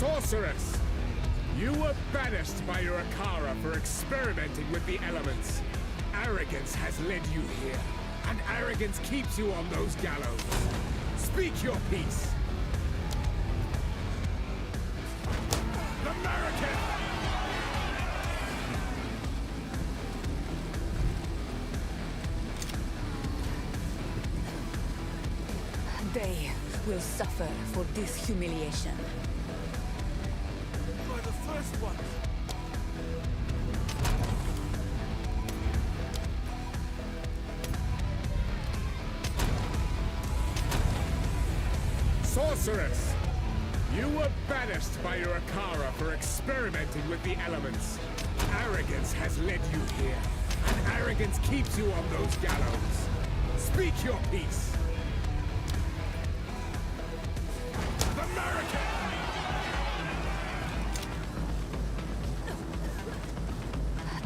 Sorceress! You were banished by your Akara for experimenting with the elements. Arrogance has led you here, and arrogance keeps you on those gallows. Speak your piece! American! They will suffer for this humiliation. You are the first one. Sorceress! You were banished by your Akara for experimenting with the elements. Arrogance has led you here, and arrogance keeps you on those gallows. Speak your piece! American!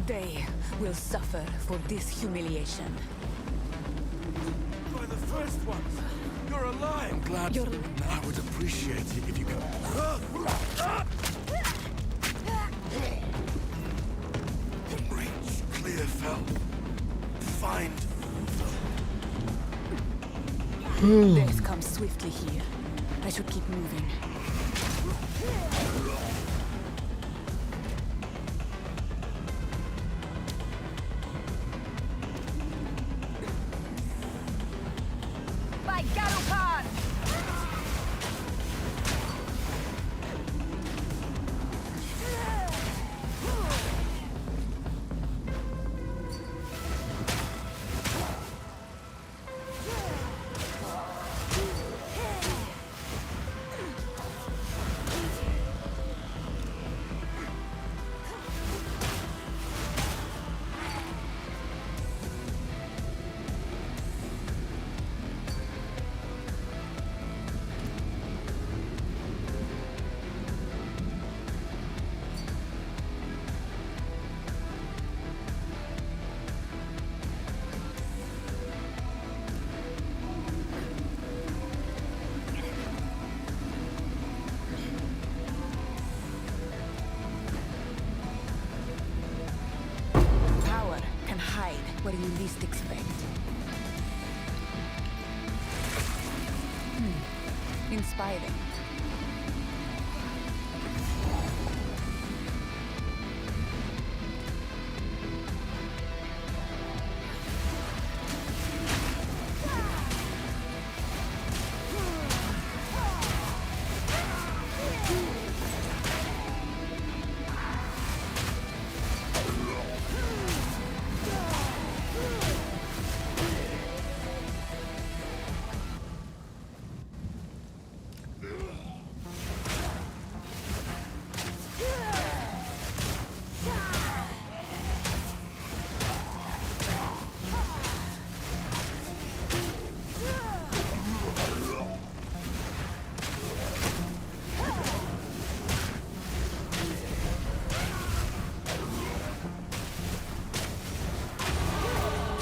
They will suffer for this humiliation. You are the first one. You're alive. I'm glad. I would appreciate it if you could. Reach Clearfell. Find Death comes swiftly here. I should keep moving. By Garukan! Where you least expect. Inspiring.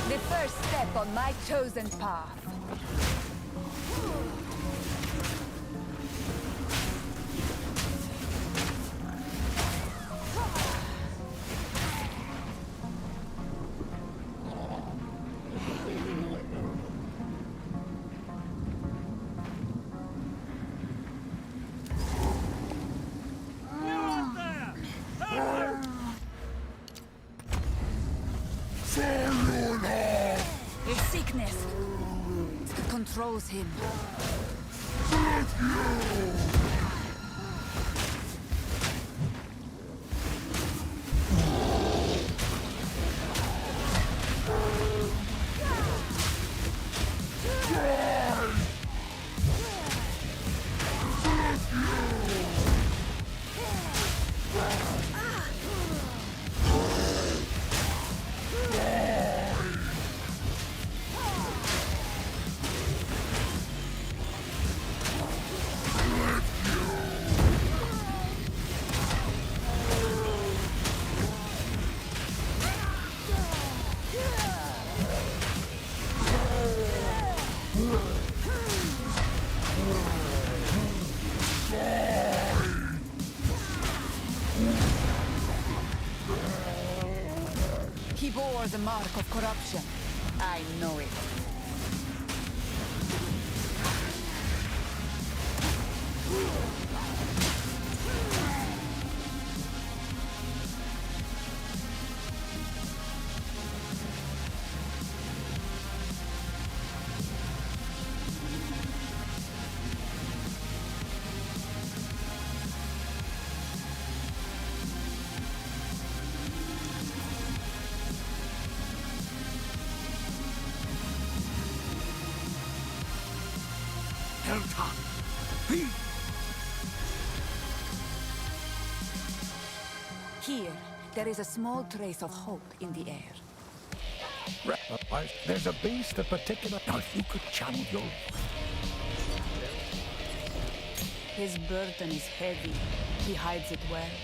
The first step on my chosen path. His sickness controls him. mark of corruption. I know it. Helta! He! Here, there is a small trace of hope in the air. There's a beast of particular. Now, if you could channel your. His burden is heavy. He hides it well.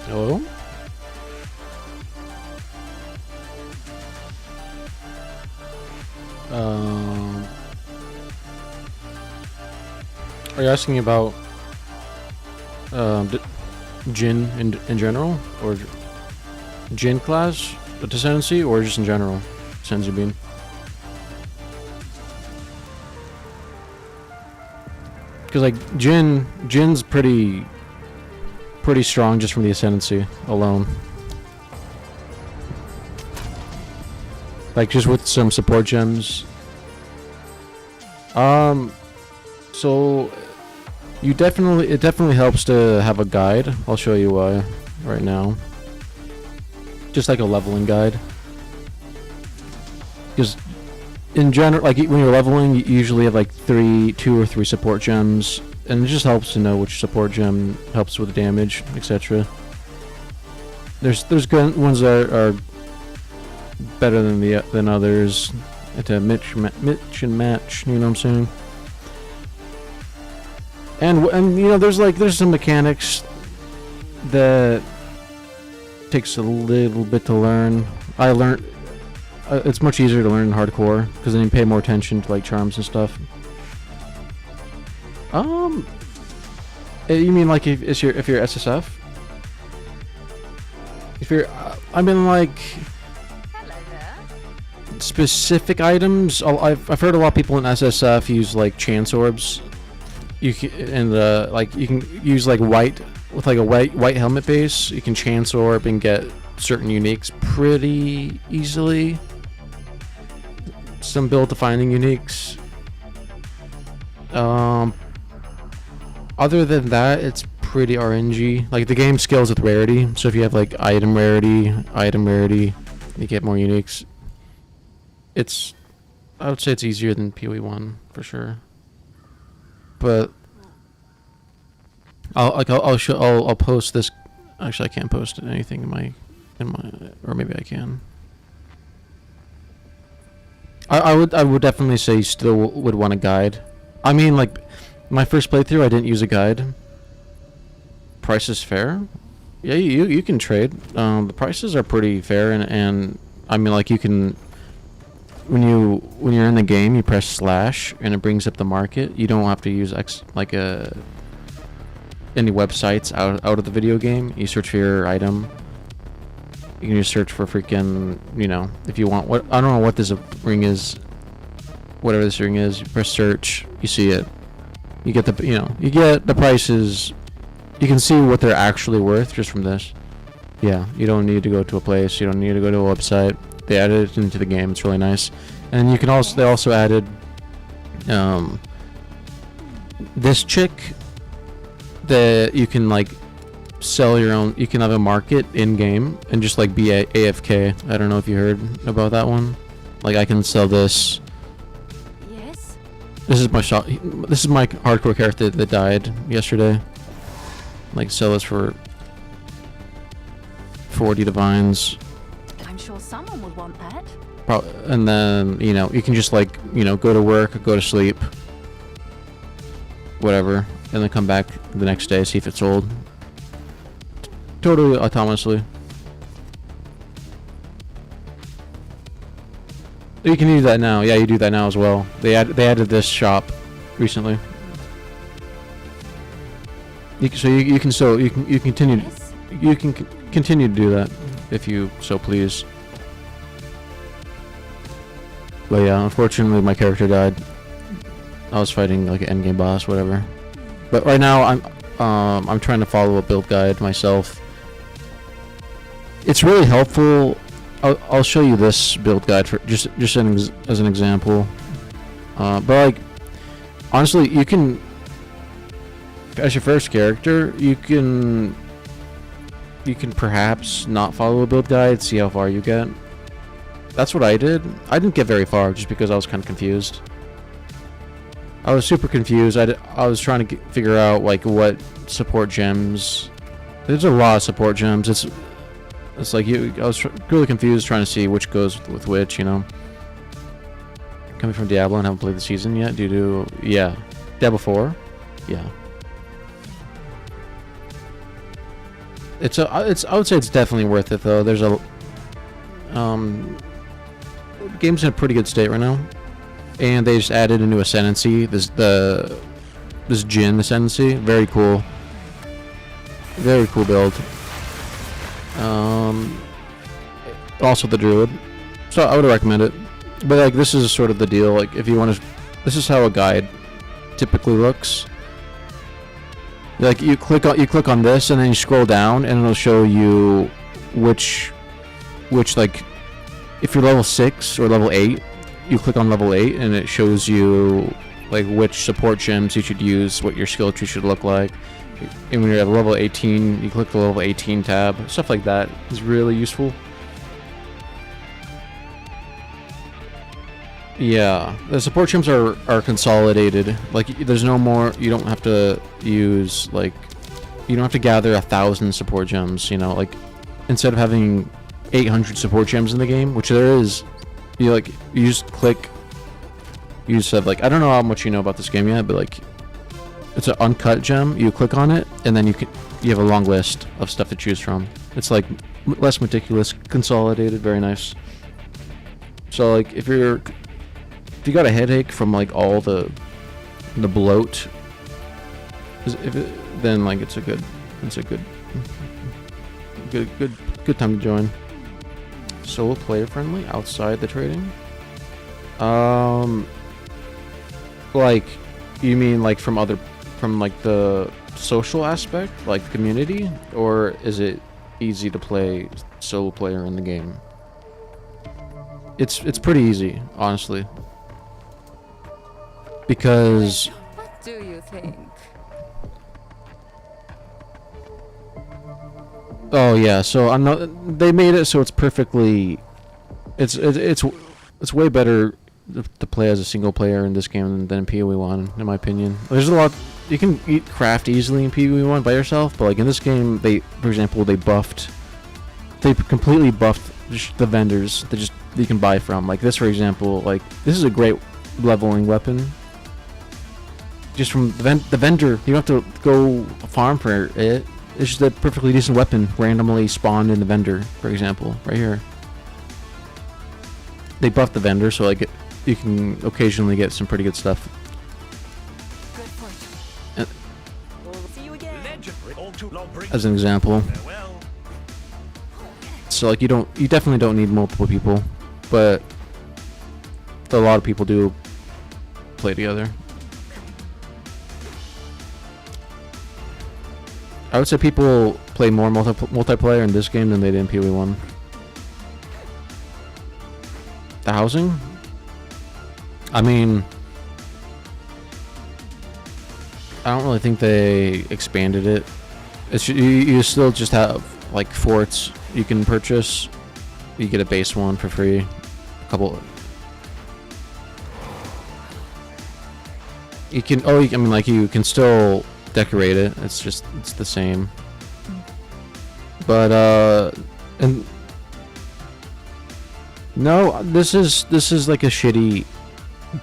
Hello? Are you asking about Jin in general, or Jin class, the Descendancy, or just in general, Senzu Bean? Because like Jin's pretty strong just from the Ascendancy alone. Like just with some support gems. So it definitely helps to have a guide. I'll show you why right now. Just like a leveling guide. Because in general, like when you're leveling, you usually have like 2 or 3 support gems, and it just helps to know which support gem helps with damage, etc. There's good ones that are better than others to mix and match. You know what I'm saying? And you know, there's some mechanics that takes a little bit to learn. I learned it's much easier to learn in hardcore because then you pay more attention to like charms and stuff. You mean like if you're SSF? If you're, I mean like specific items. I've heard a lot of people in SSF use like chance orbs. You can like you can use like white with like a white helmet base. You can chance orb and get certain uniques pretty easily. Some build defining uniques. Other than that, it's pretty RNG. Like the game scales with rarity, so if you have like item rarity, you get more uniques. I would say it's easier than PoE1 for sure. But I'll post this. Actually, I can't post anything in my, or maybe I can. I would definitely say you still would want a guide. I mean, like my first playthrough, I didn't use a guide. Price is fair. Yeah, you can trade. The prices are pretty fair, and I mean, like you can. When you're in the game, you press slash and it brings up the market. You don't have to use any websites out of the video game. You search for your item. You can just search for freaking, you know, if you want what, I don't know what this ring is. Whatever this ring is, you press search, you see it. You get the prices. You can see what they're actually worth just from this. Yeah, you don't need to go to a place. You don't need to go to a website. They added it into the game. It's really nice. And you can also, they also added this chick that you can like sell your own. You can have a market in game and just like be AFK. I don't know if you heard about that one. Like I can sell this. Yes. This is my shop. This is my hardcore character that died yesterday. Like sell this for 40 divines. I'm sure someone would want that. And then, you know, you can just like, you know, go to work, go to sleep, whatever, and then come back the next day, see if it's sold. Totally autonomously. You can do that now. Yeah, you do that now as well. They added this shop recently. You can continue. Yes. You can continue to do that if you so please. But yeah, unfortunately my character died. I was fighting like an endgame boss, whatever. But right now I'm trying to follow a build guide myself. It's really helpful. I'll show you this build guide for just as an example. But like honestly, you can, as your first character, you can perhaps not follow a build guide, see how far you get. That's what I did. I didn't get very far just because I was kind of confused. I was super confused. I was trying to figure out like what support gems. There's a lot of support gems. It's like I was really confused trying to see which goes with which, you know. Coming from Diablo and haven't played the season yet. Yeah, Diablo 4. Yeah. I would say it's definitely worth it though. There's a the game's in a pretty good state right now, and they just added a new ascendancy. This Jin ascendancy, very cool build. Also the druid, so I would recommend it. But like, this is sort of the deal. Like, if you want to, this is how a guide typically looks. Like, you click on this, and then you scroll down, and it'll show you which like, if you're level 6 or level 8, you click on level 8, and it shows you like which support gems you should use, what your skill tree should look like. And when you're at level 18, you click the level 18 tab. Stuff like that is really useful. Yeah, the support gems are consolidated. Like, there's no more, you don't have to use, like, you don't have to gather 1,000 support gems, you know, like, instead of having 800 support gems in the game, which there is, you just click, you just have, like, I don't know how much you know about this game yet, but, like, it's an uncut gem, you click on it, and then you have a long list of stuff to choose from. It's, like, less meticulous, consolidated, very nice. So, like, if you got a headache from like all the bloat, then like it's a good time to join. Solo player friendly outside the trading. Like, you mean like from like the social aspect, like the community, or is it easy to play solo player in the game? It's pretty easy, honestly. Because What do you think? oh yeah, so I'm not. They made it so it's perfectly. It's way better to play as a single player in this game than in PoE 1, in my opinion. There's a lot. You can craft easily in PoE 1 by yourself, but like in this game, for example, they completely buffed the vendors that you can buy from. Like this, for example, like this is a great leveling weapon. Just from the vendor, you don't have to go farm for it. It's just a perfectly decent weapon randomly spawned in the vendor, for example, right here. They buffed the vendor, so like you can occasionally get some pretty good stuff. Good fortune. We'll see you again. Legendary. All too long bring As an example. farewell. So like you definitely don't need multiple people, but a lot of people do play together. I would say people play more multiplayer in this game than they did in PoE 1. The housing? I mean, I don't really think they expanded it. You still just have like forts you can purchase. You get a base one for free. A couple. You can. I mean, like you can still decorate it. It's the same. But and no, this is like a shitty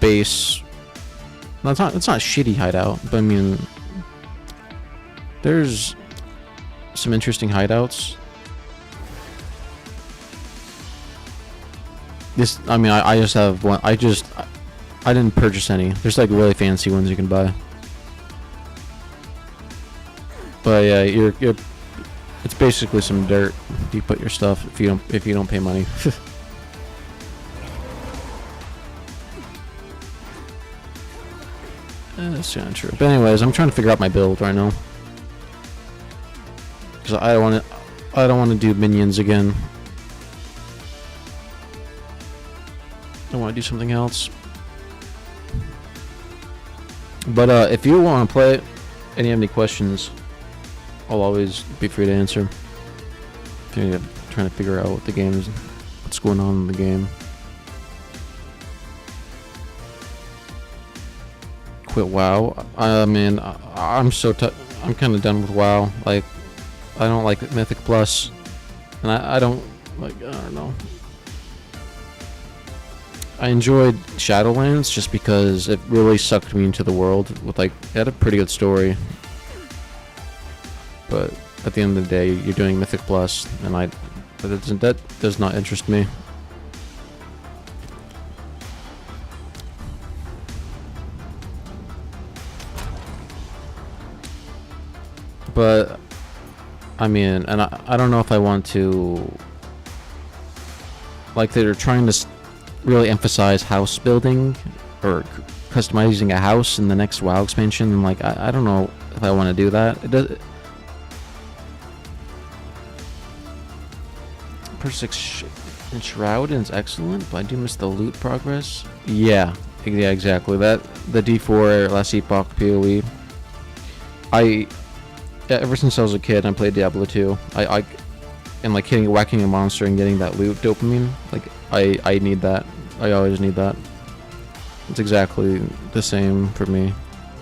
base. No, it's not a shitty hideout, but I mean, there's some interesting hideouts. This, I mean, I just have one. I didn't purchase any. There's like really fancy ones you can buy. But yeah, it's basically some dirt. You put your stuff if you don't pay money. That's not true. But anyways, I'm trying to figure out my build right now because I don't want to do minions again. I want to do something else. But if you want to play it and you have any questions, I'll always be free to answer. If you're trying to figure out what the game is, what's going on in the game. Quit WoW. Man, I'm kind of done with WoW. Like, I don't like Mythic Plus, and I don't know. I enjoyed Shadowlands just because it really sucked me into the world with like, it had a pretty good story. But at the end of the day, you're doing Mythic Plus, and that does not interest me. But I mean, and I don't know if I want to, like, they're trying to really emphasize house building or customizing a house in the next WoW expansion, and like I don't know if I want to do that. It does. Persix Shroud is excellent, but I do miss the loot progress. Yeah, exactly. That the D4 Last Epoch PoE. Ever since I was a kid, I played Diablo 2. And like whacking a monster and getting that loot dopamine. Like I need that. I always need that. It's exactly the same for me.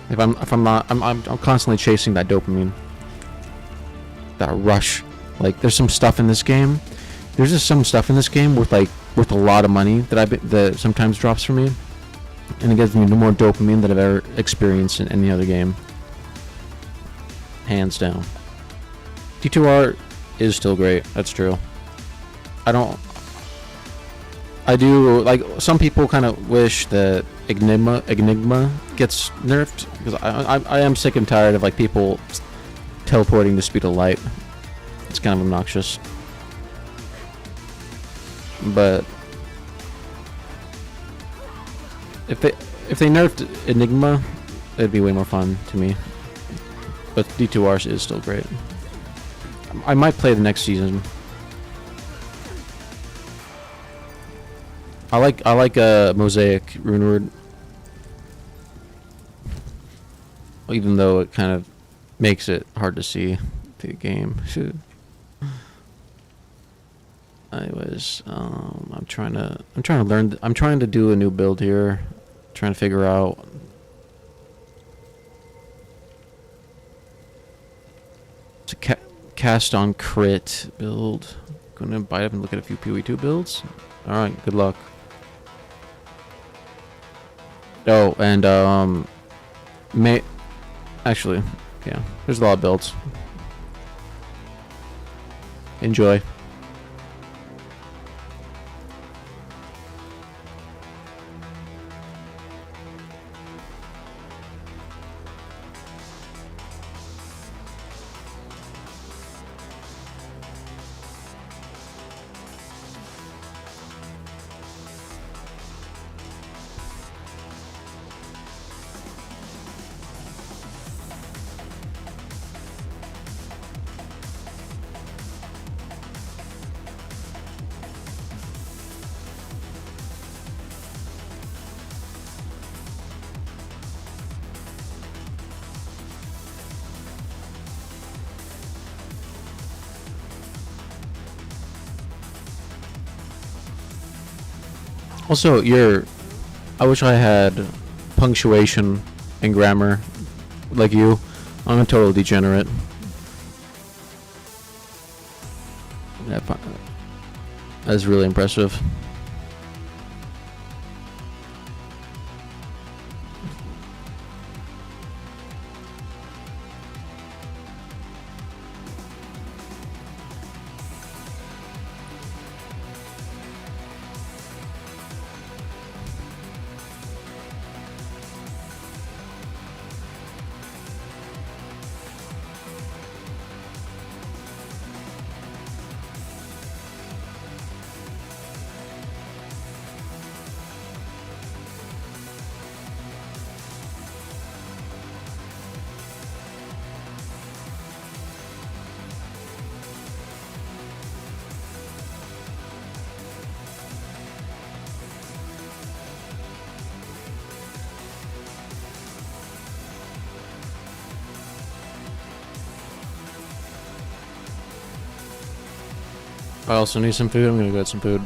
If I'm not, I'm constantly chasing that dopamine. That rush. Like there's some stuff in this game. There's just some stuff in this game with a lot of money that sometimes drops for me, and it gives me more dopamine than I've ever experienced in any other game. Hands down. D2R is still great. That's true. I do, like, some people kind of wish that Enigma gets nerfed, because I am sick and tired of like people teleporting the speed of light. It's kind of obnoxious. But if they nerfed Enigma, it'd be way more fun to me. But D2R is still great. I might play the next season. I like Mosaic Runeward, even though it kind of makes it hard to see the game. Anyways, I'm trying to learn. I'm trying to do a new build here. Trying to figure out. It's a cast on crit build. Gonna bite up and look at a few PoE2 builds. All right, good luck. Oh, and actually, yeah, there's a lot of builds. Enjoy. Also, I wish I had punctuation and grammar like you. I'm a total degenerate. That's really impressive. I also need some food. I'm gonna go get some food.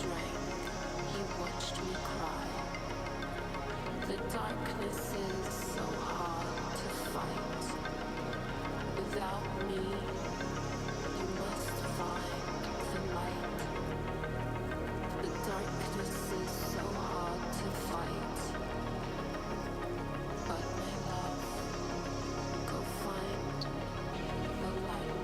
drank, he watched me cry. The darkness is so hard to fight. Without me, you must find the light. The darkness is so hard to fight. But my love, go find the light.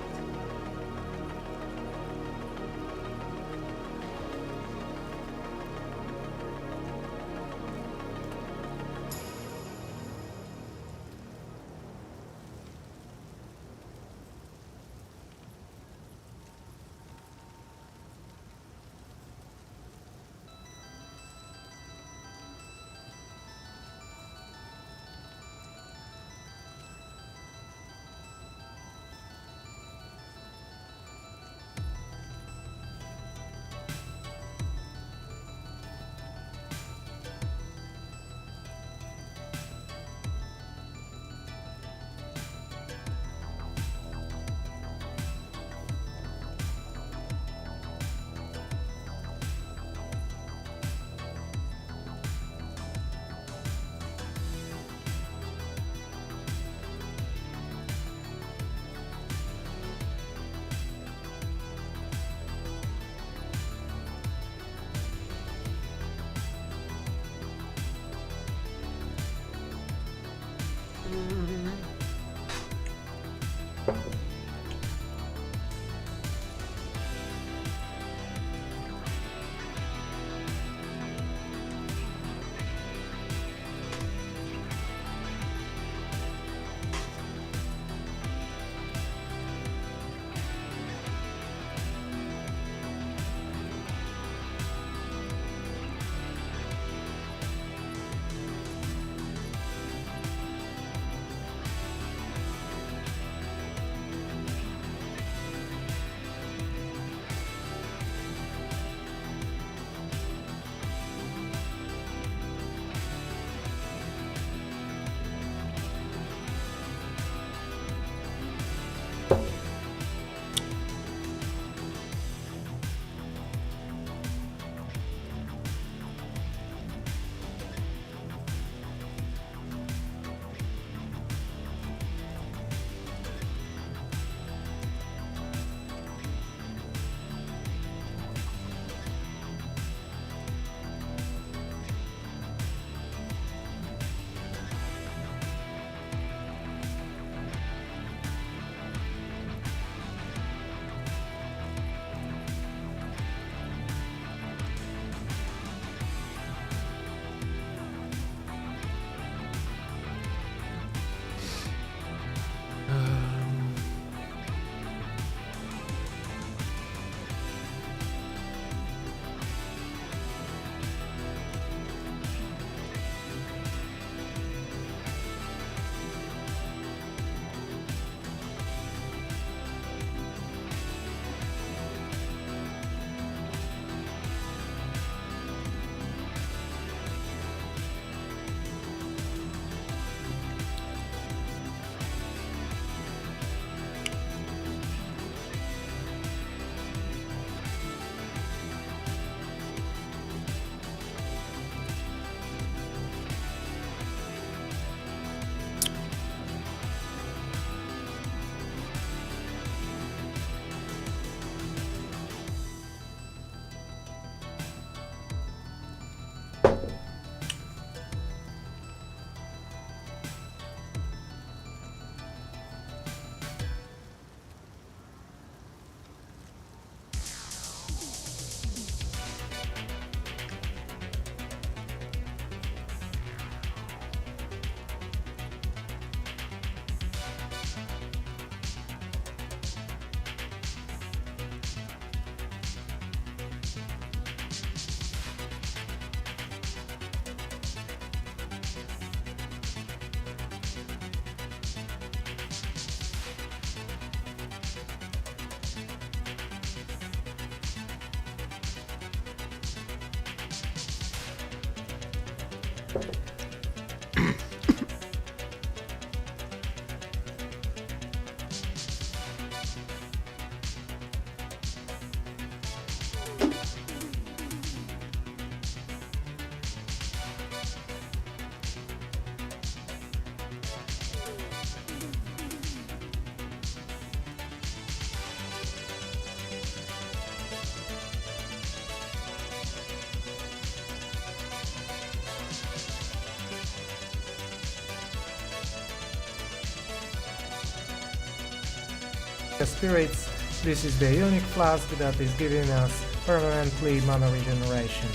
The spirits, this is the unique flask that is giving us permanently mana regeneration.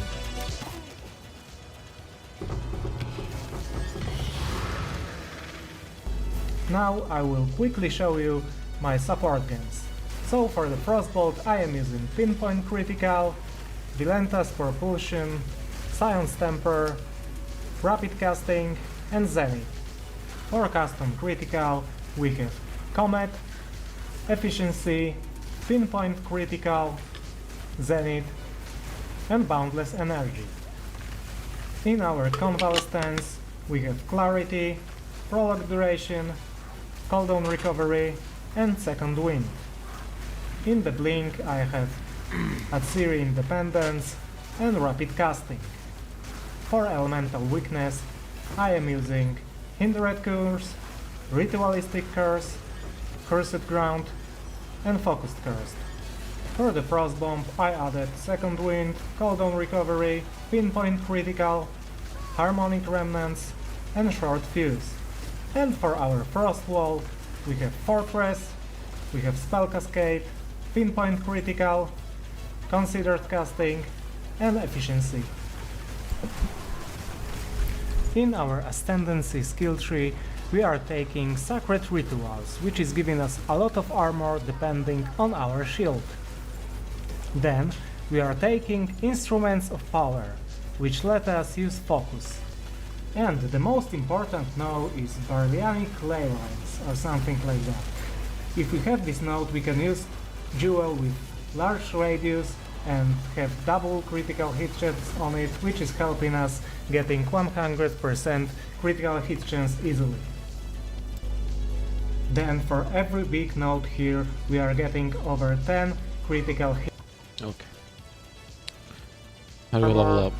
Now I will quickly show you my support games. So for the Frostbolt I am using Pinpoint Critical, Vilenta's Propulsion, Scion's Temper, Rapid Casting and Zenith. For Custom Critical we have Comet, Efficiency, Pinpoint Critical, Zenith and Boundless Energy. In our Convalescence we have Clarity, Prolonged Duration, Cooldown Recovery and Second Wind. In the Blink I have Atziri Independence and Rapid Casting. For Elemental Weakness I am using Hindered Curse, Ritualistic Curse, Cursed Ground and Focused Curse. For the Frost Bomb I added Second Wind, Cooldown Recovery, Pinpoint Critical, Harmonic Remnants and Short Fuse. And for our Frost Wall we have Fortress, we have Spell Cascade, Pinpoint Critical, Considered Casting and Efficiency. In our Ascendancy skill tree we are taking Sacred Rituals, which is giving us a lot of armor depending on our shield. Then we are taking Instruments of Power, which let us use Focus. And the most important node is Barlianic Ley Lines or something like that. If we have this node we can use Jewel with large radius and have double critical hit chance on it, which is helping us getting 100% critical hit chance easily. Then for every big node here we are getting over 10 critical hit. Okay. How do we level up?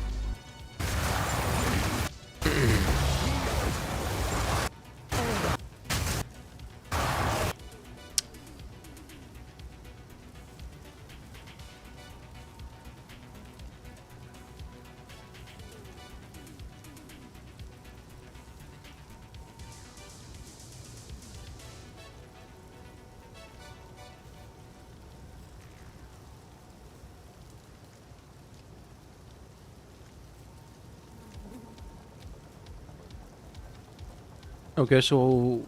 Okay, so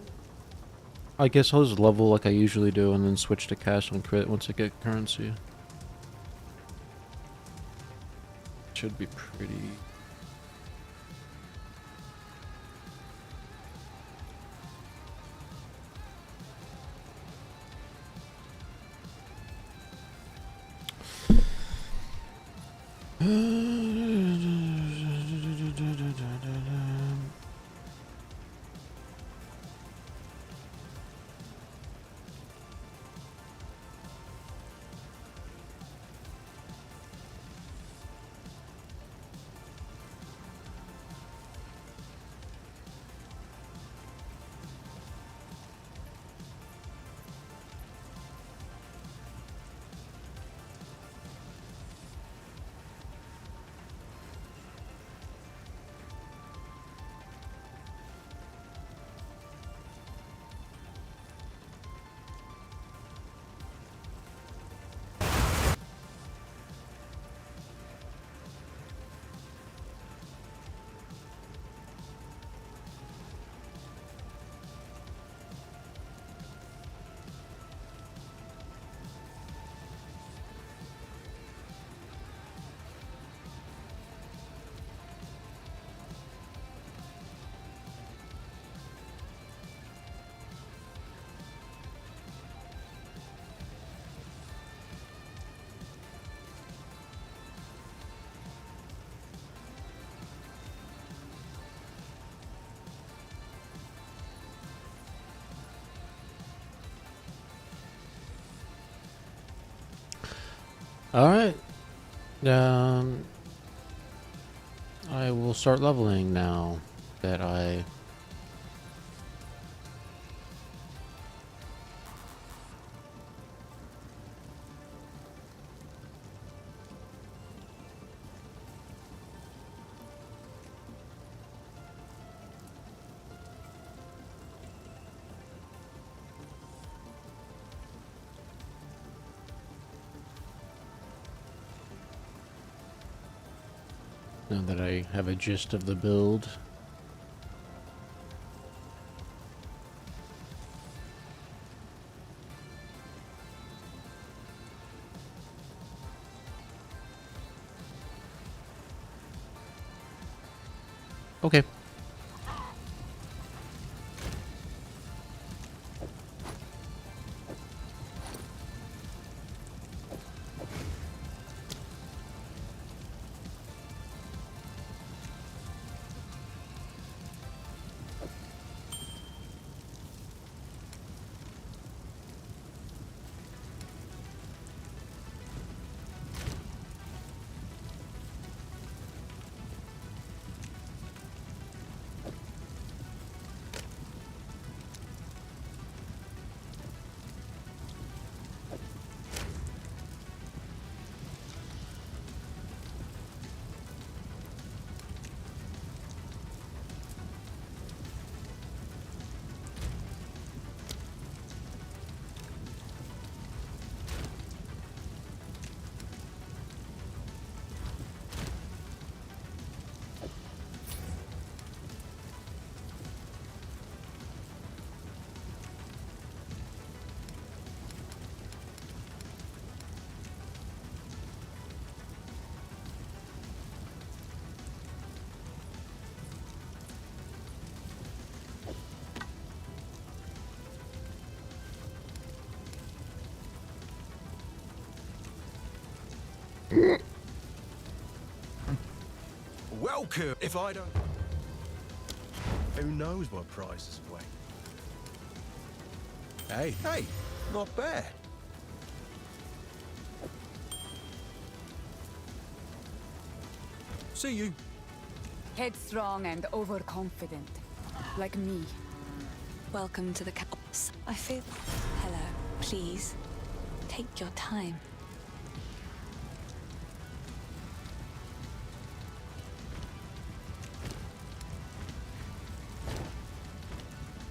I guess I'll just level like I usually do and then switch to cash on crit once I get currency. Should be pretty... Alright. I will start leveling now that I... Now that I have a gist of the build. Okay. Welcome. If I don't... Who knows what prizes await? Hey, not bad. See you. Headstrong and overconfident. Like me. Welcome to the camps. I feel... Hello. Please. Take your time.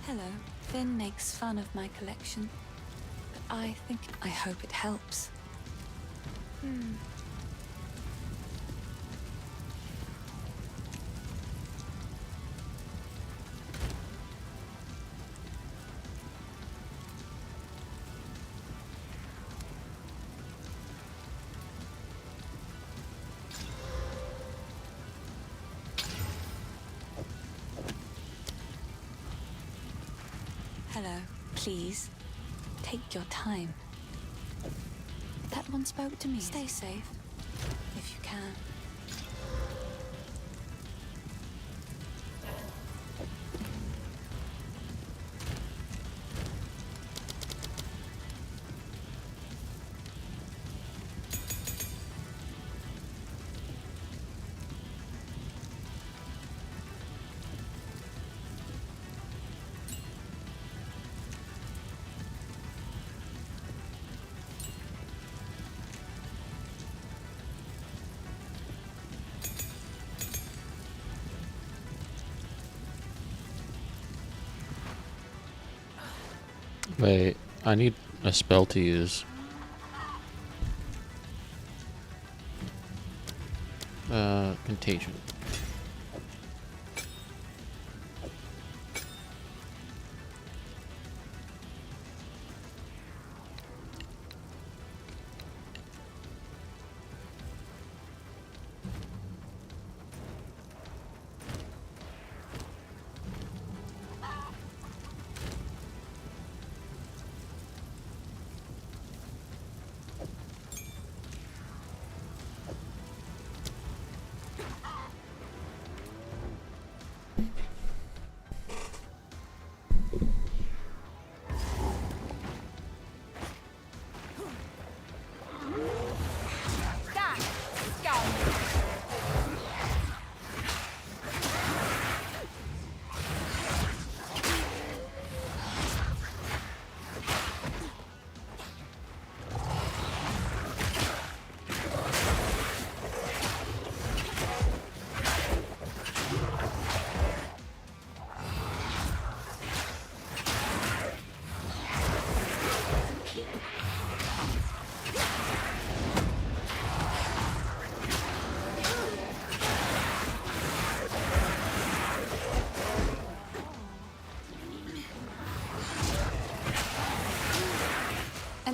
Hello. Finn makes fun of my collection. But I hope it helps. Hello, please. Take your time. That one spoke to me. Stay safe, if you can. Wait, I need a spell to use. Contagion.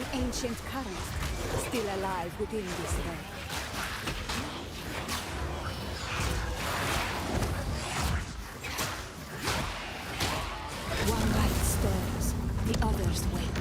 An ancient current, still alive within this ray. One light stirs, the others wait.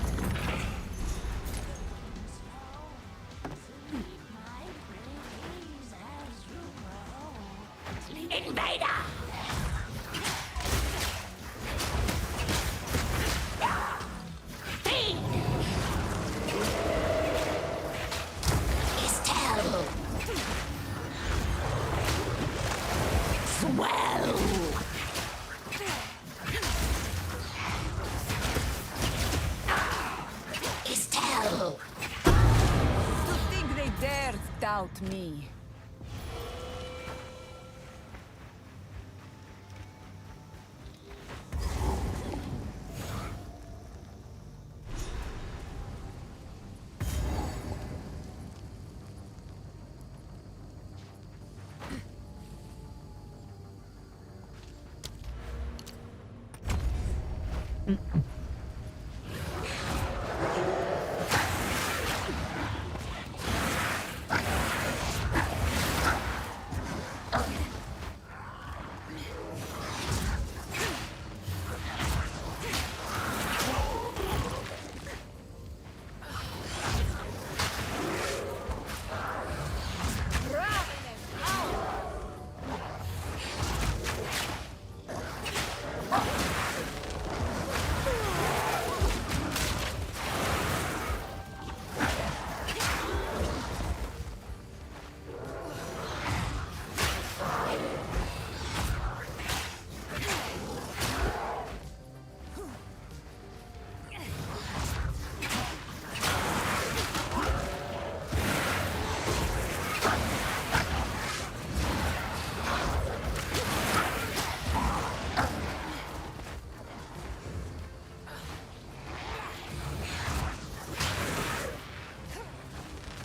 To think they dared doubt me.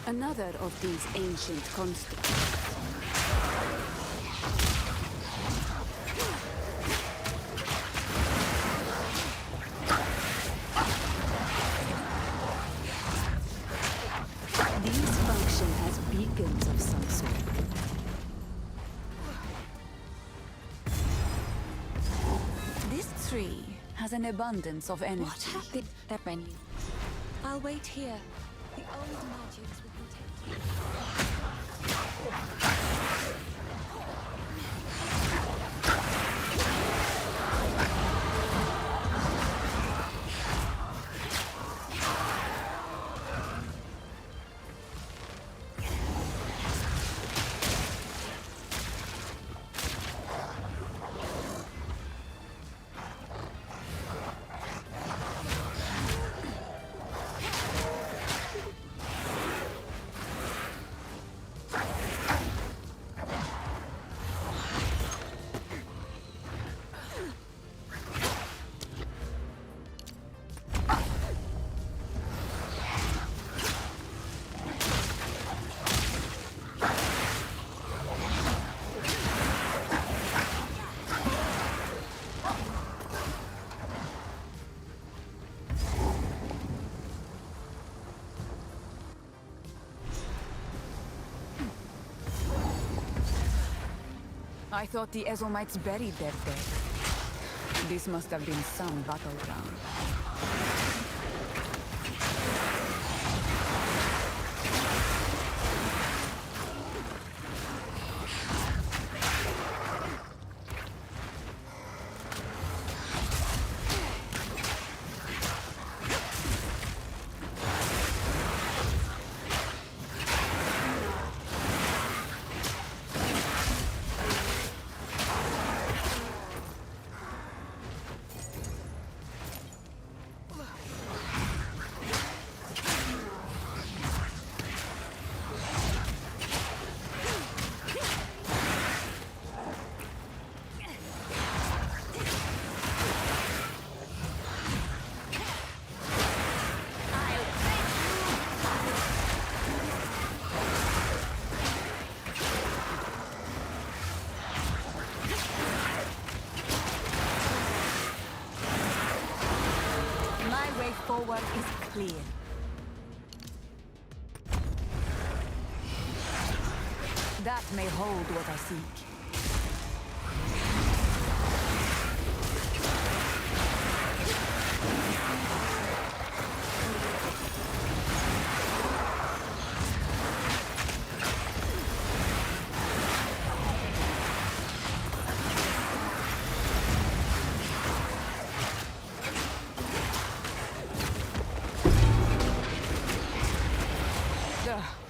Another of these ancient constructs. These function as beacons of some sort. This tree has an abundance of energy. What happened? That ran. I'll wait here. The old magics will protect you. I thought the Ezomites buried their dead. This must have been some battleground. Forward is clear. That may hold what I seek.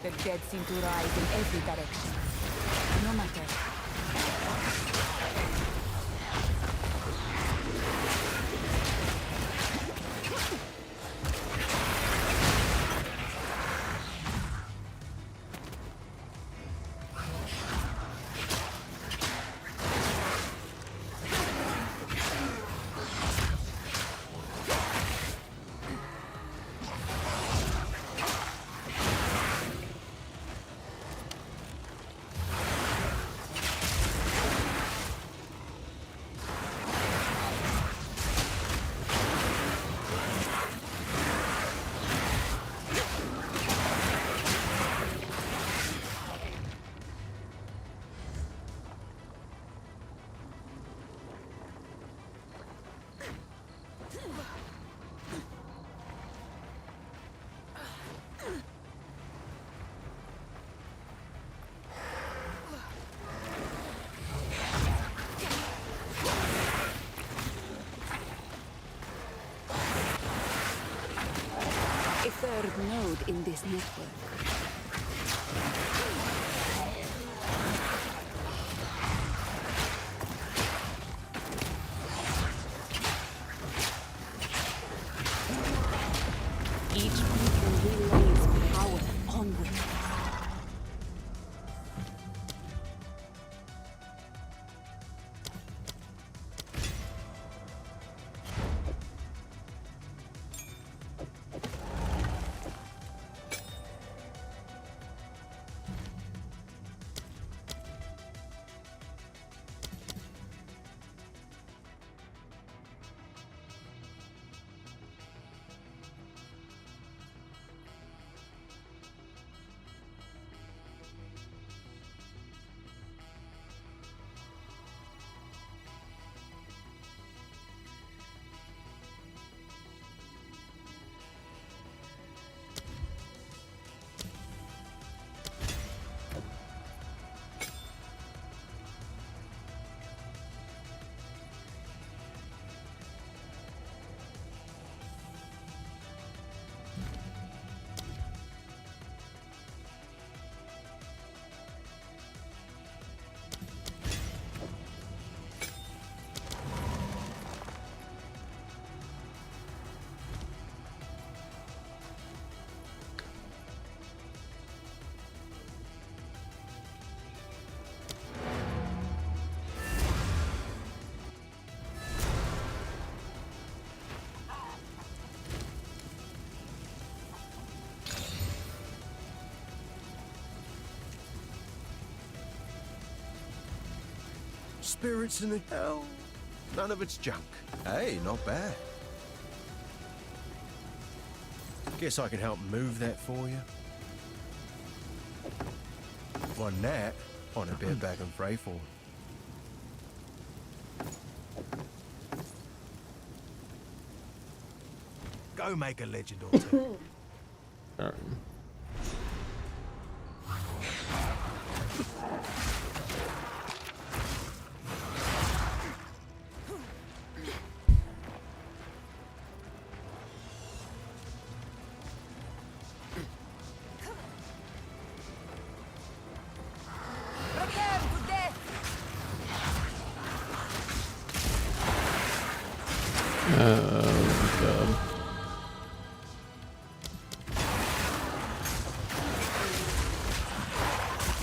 The dead seem to rise in every direction. No matter. A third node in this network. Each beacon relays power onward. Spirits in the hell. None of it's junk. Hey, not bad. Guess I can help move that for you. One that on a bit back and pray for. Go make a legend or two. Alright. Prepare to death! Oh god.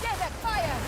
Desert fire!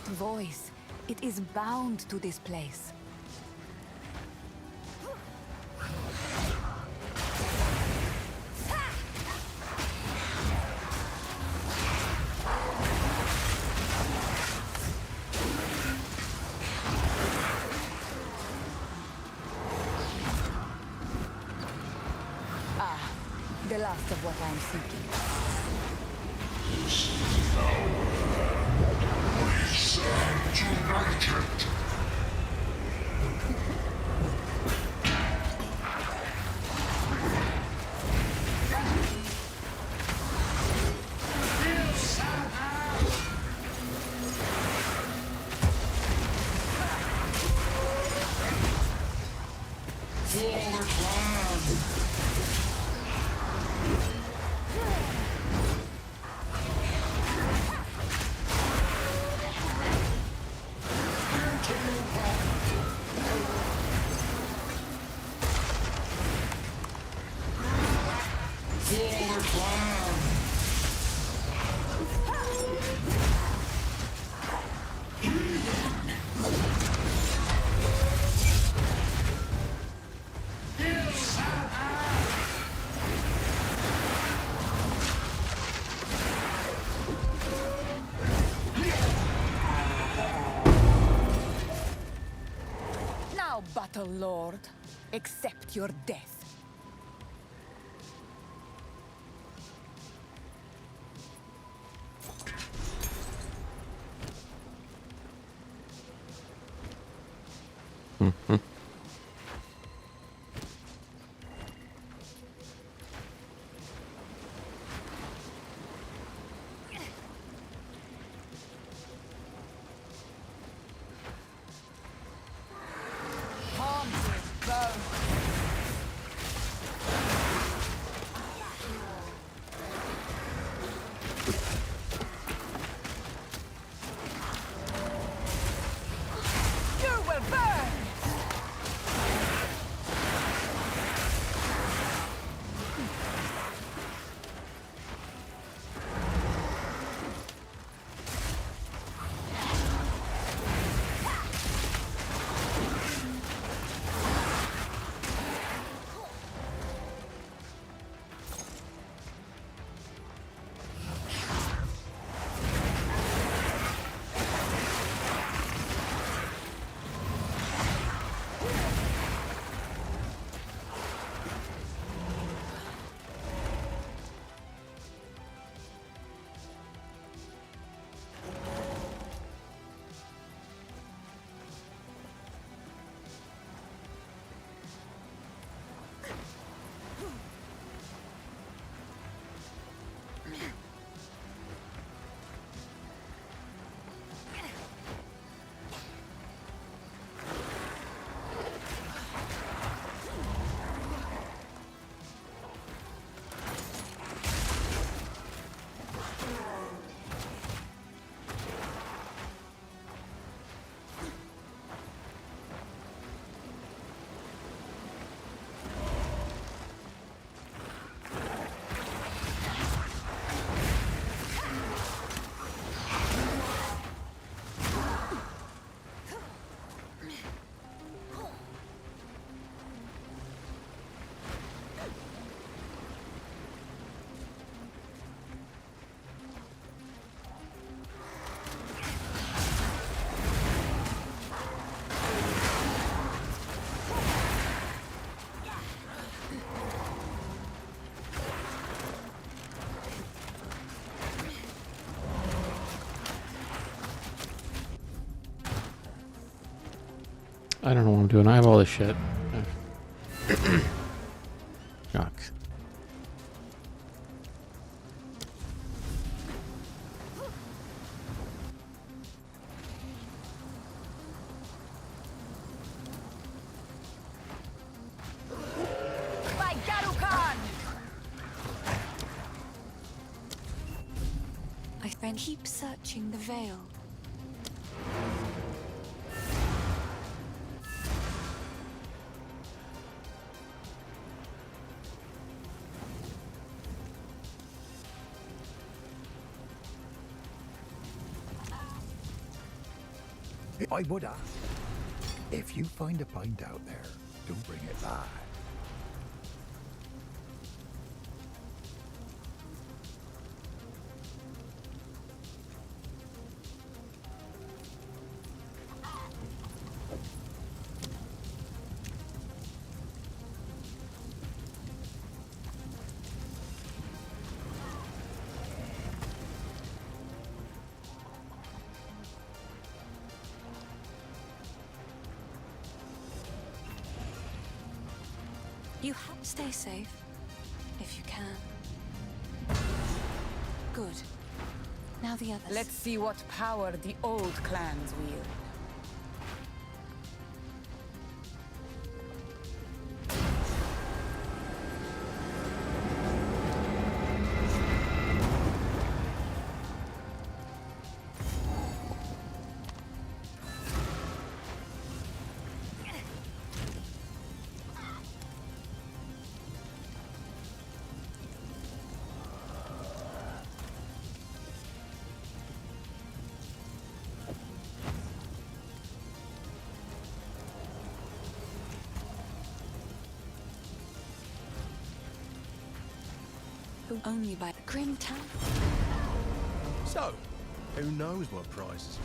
That voice, it is bound to this place. Ah, the last of what I'm seeking. Now, Battle Lord, accept your death. Haunted bone. You will burn! I don't know what I'm doing. I have all this shit. Yuck. By Garukan! I then keep searching the veil. I would have. If you find a pint out there, do bring it back. You stay safe, if you can. Good. Now the others. Let's see what power the old clans wield. Only by the Grim Town. So, who knows what prizes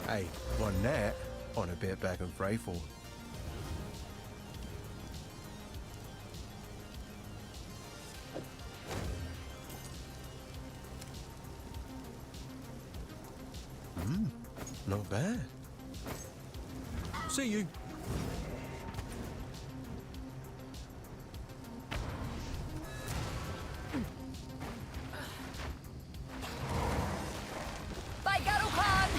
await? Hey, one that on a bit back in Freyfall. Not bad. See you. By Garukan!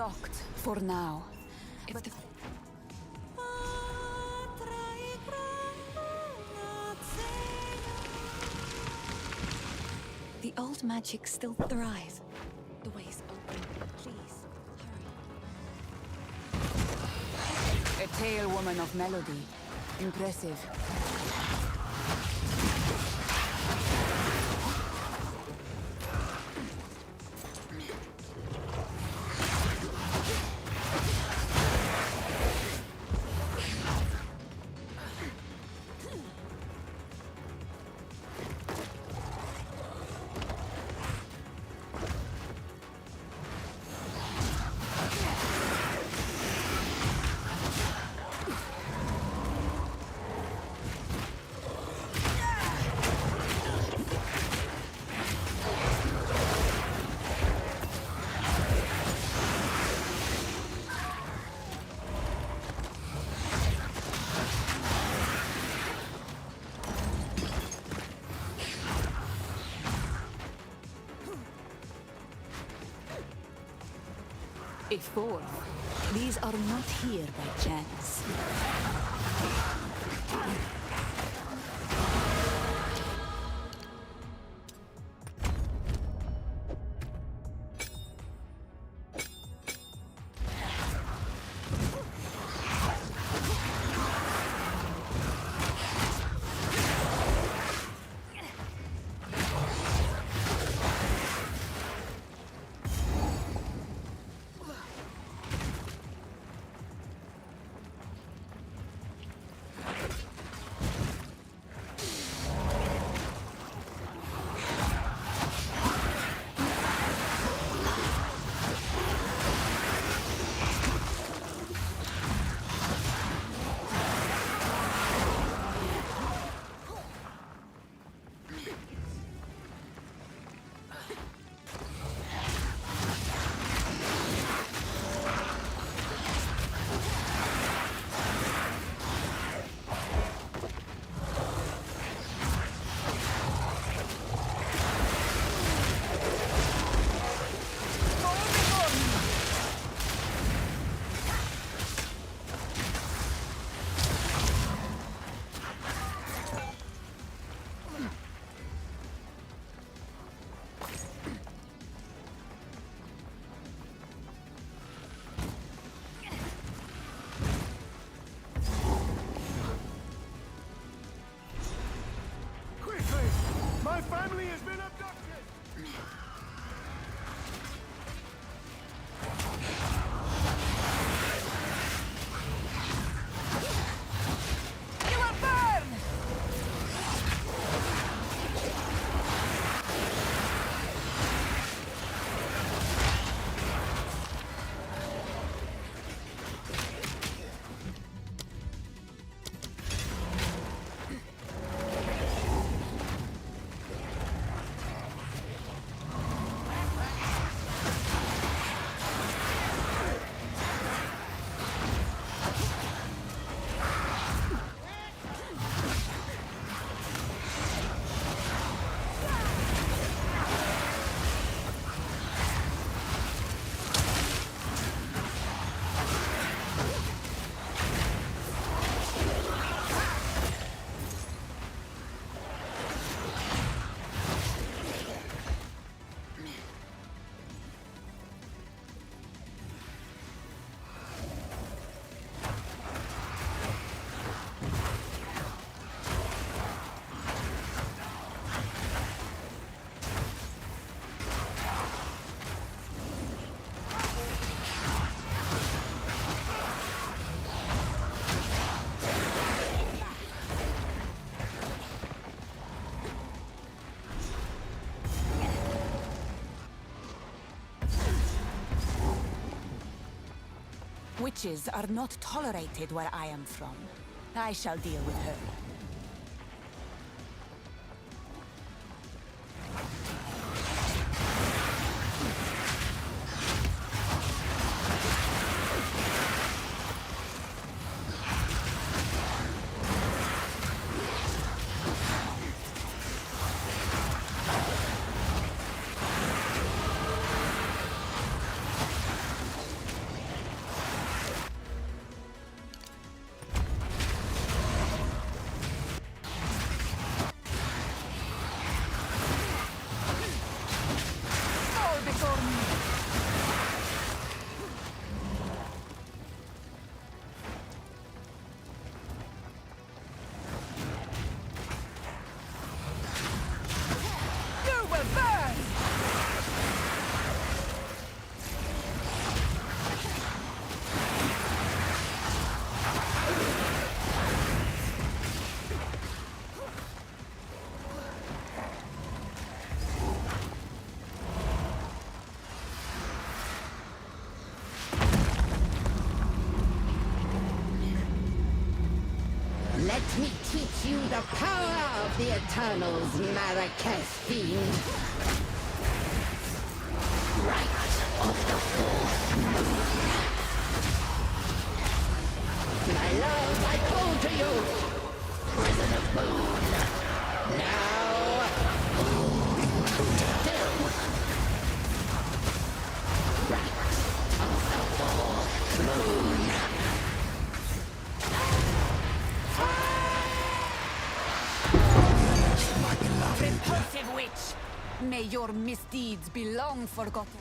locked for now. If the The old magic still thrive. The way's open. Please, hurry. A tale woman of melody. Impressive. A fourth. These are not here by chance. Quickly! My family has been abducted! You will burn! Witches are not tolerated where I am from. I shall deal with her. Let me teach you the power of the Eternals, Marrakesh fiend. Right of the fourth moon. My love, I call to you. Prison of moon. Now, still. Right of the fourth moon. My beloved. Repulsive witch! May your misdeeds be long forgotten.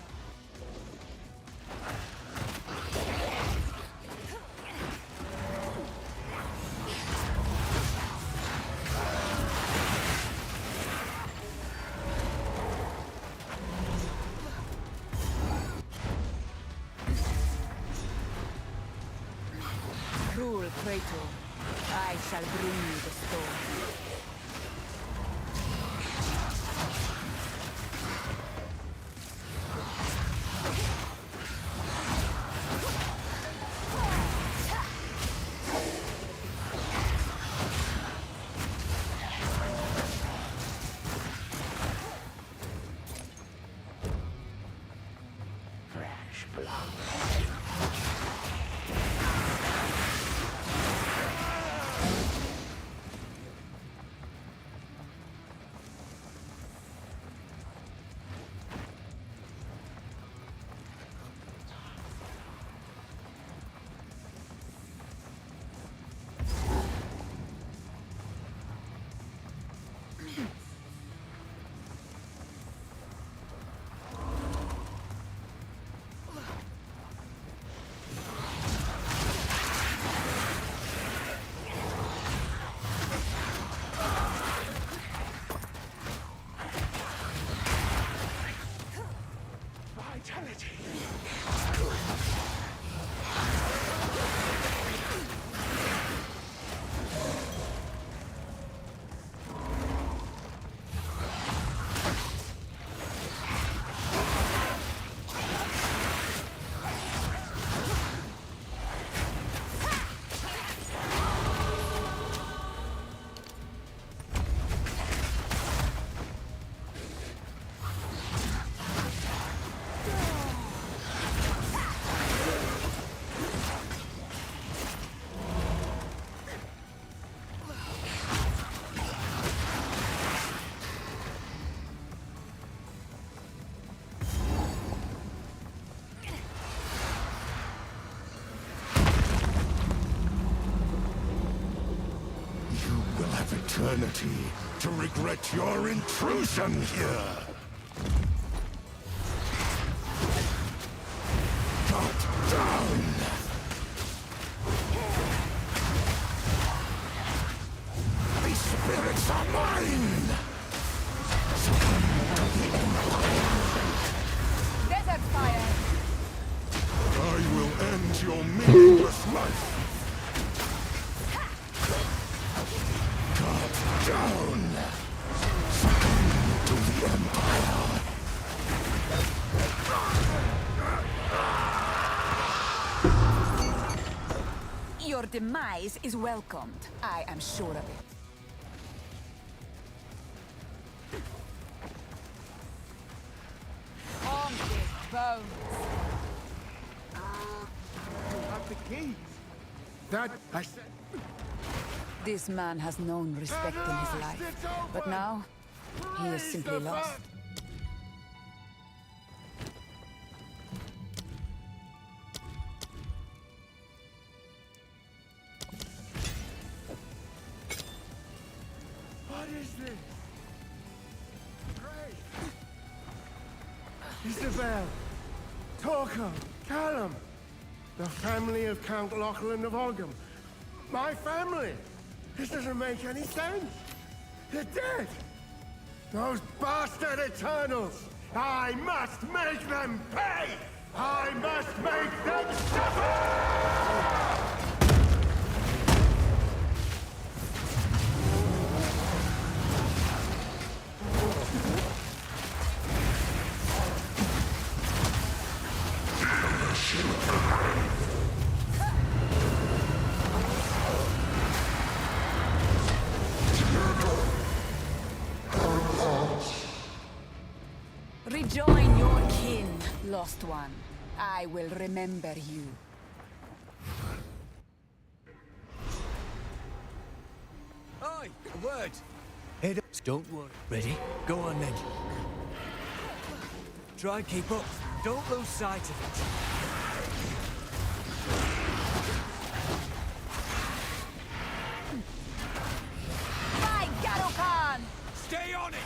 Cruel Kratos, I shall bring you the storm. Fresh blood. Eternity to regret your intrusion here. Cut down. These spirits are mine. Desert fire! I will end your meaningless life. Cut down. Succumb to the Empire. Your demise is welcomed. I am sure of it. On his bones. You have the keys. That I said. This man has known respect in his life, but now he is simply lost. What is this? Great. Isabel, Torco, Callum, the family of Count Lachlan of Ogham. My family. This doesn't make any sense. They're dead. Those bastard Eternals. I must make them pay. I must make them suffer. lost one. I will remember you. Oi, a word. Head up. Don't worry. Ready? Go on then. Try and keep up. Don't lose sight of it. By Garokan! Stay on it!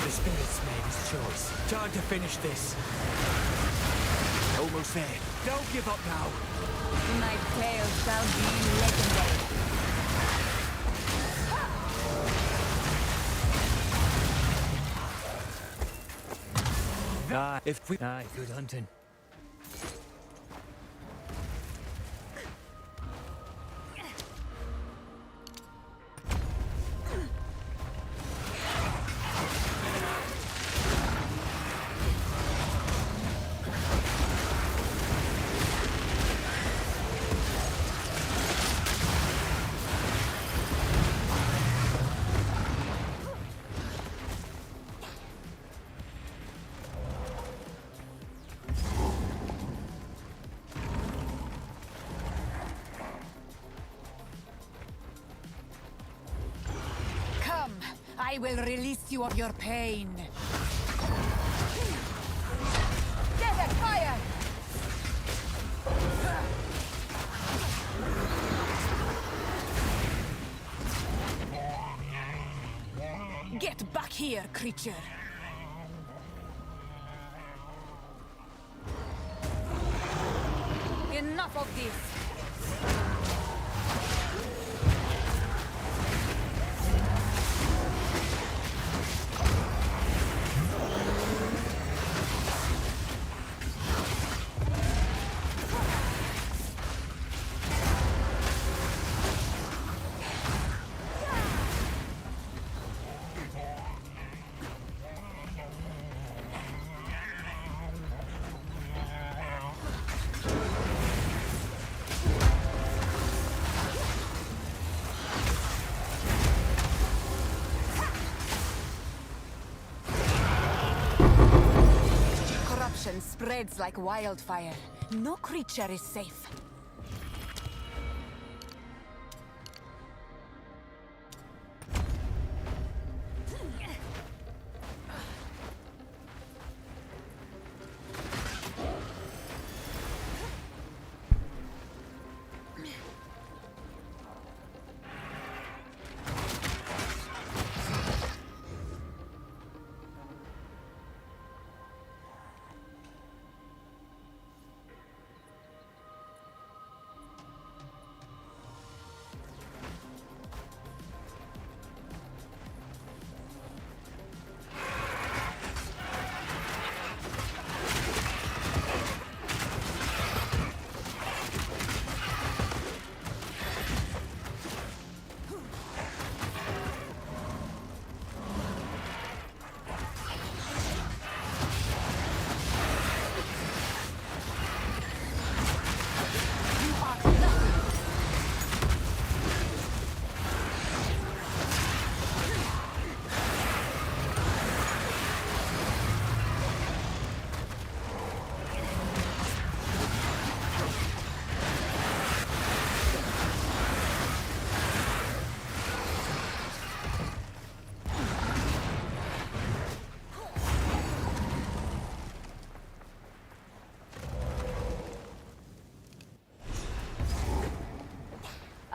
The spirit's made his choice. Time to finish this. Almost there. Don't give up now. My tale shall be legendary. Aye, if we... Aye, good hunting. Come, I will release you of your pain. Desert fire! Get back here, creature! Enough of this! Corruption spreads like wildfire. No creature is safe.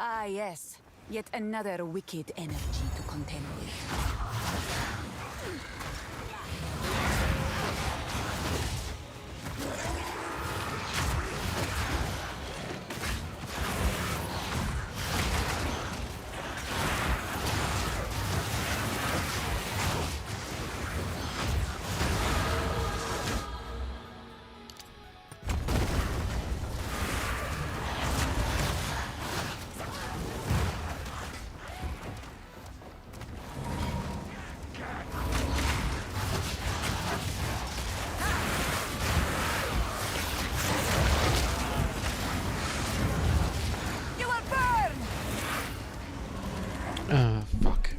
Ah, yes. Yet another wicked energy to contend with. Fuck.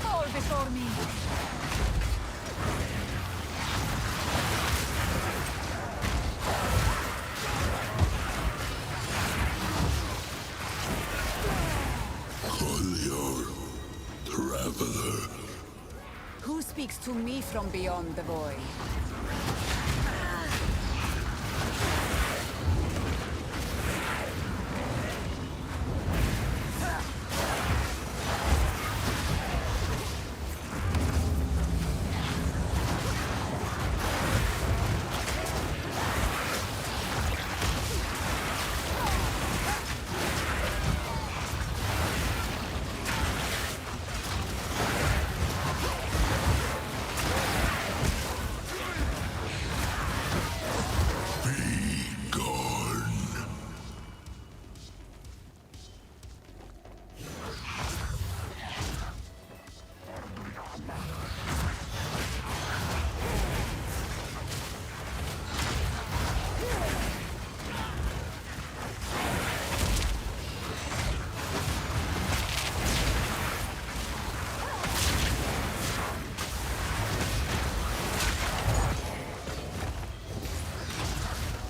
Fall before me. Kholior, traveler. Who speaks to me from beyond the void?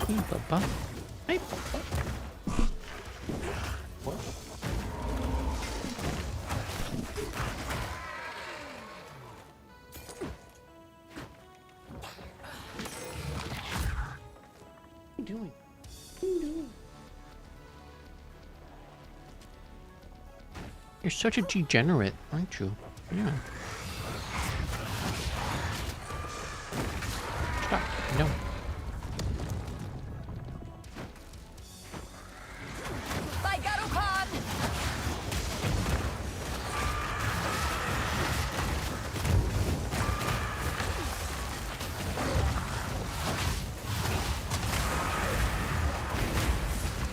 Hey, Papa. Hey, Papa. What? What are you doing? What are you doing? You're such a degenerate, aren't you? Yeah. Stop. No. By Garukan!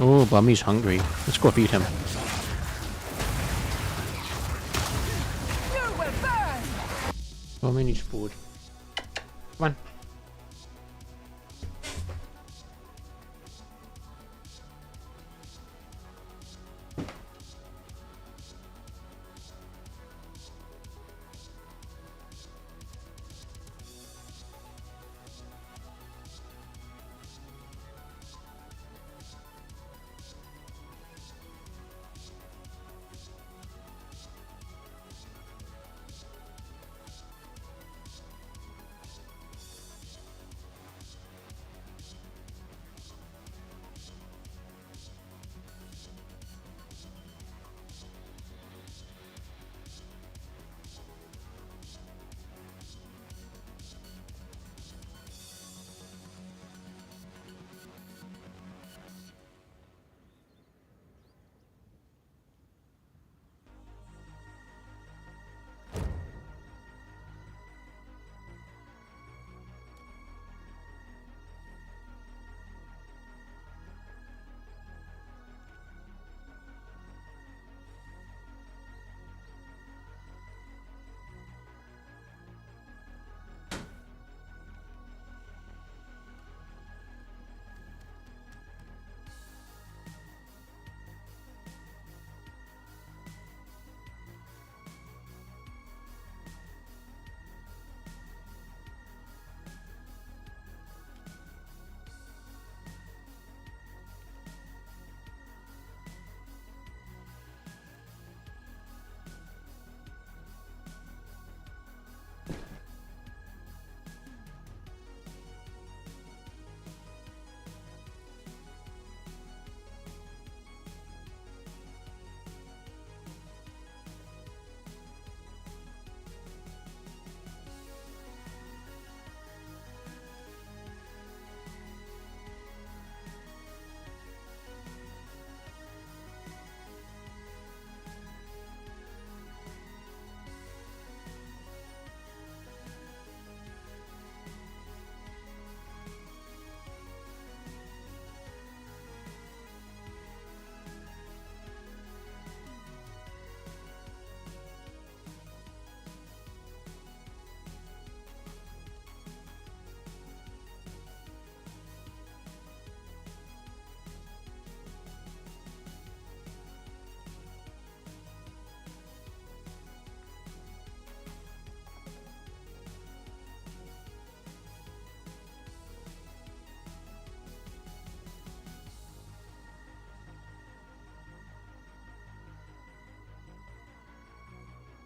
Oh, Bummy's hungry. Let's go feed him. You will burn! Bummy needs food. Come on.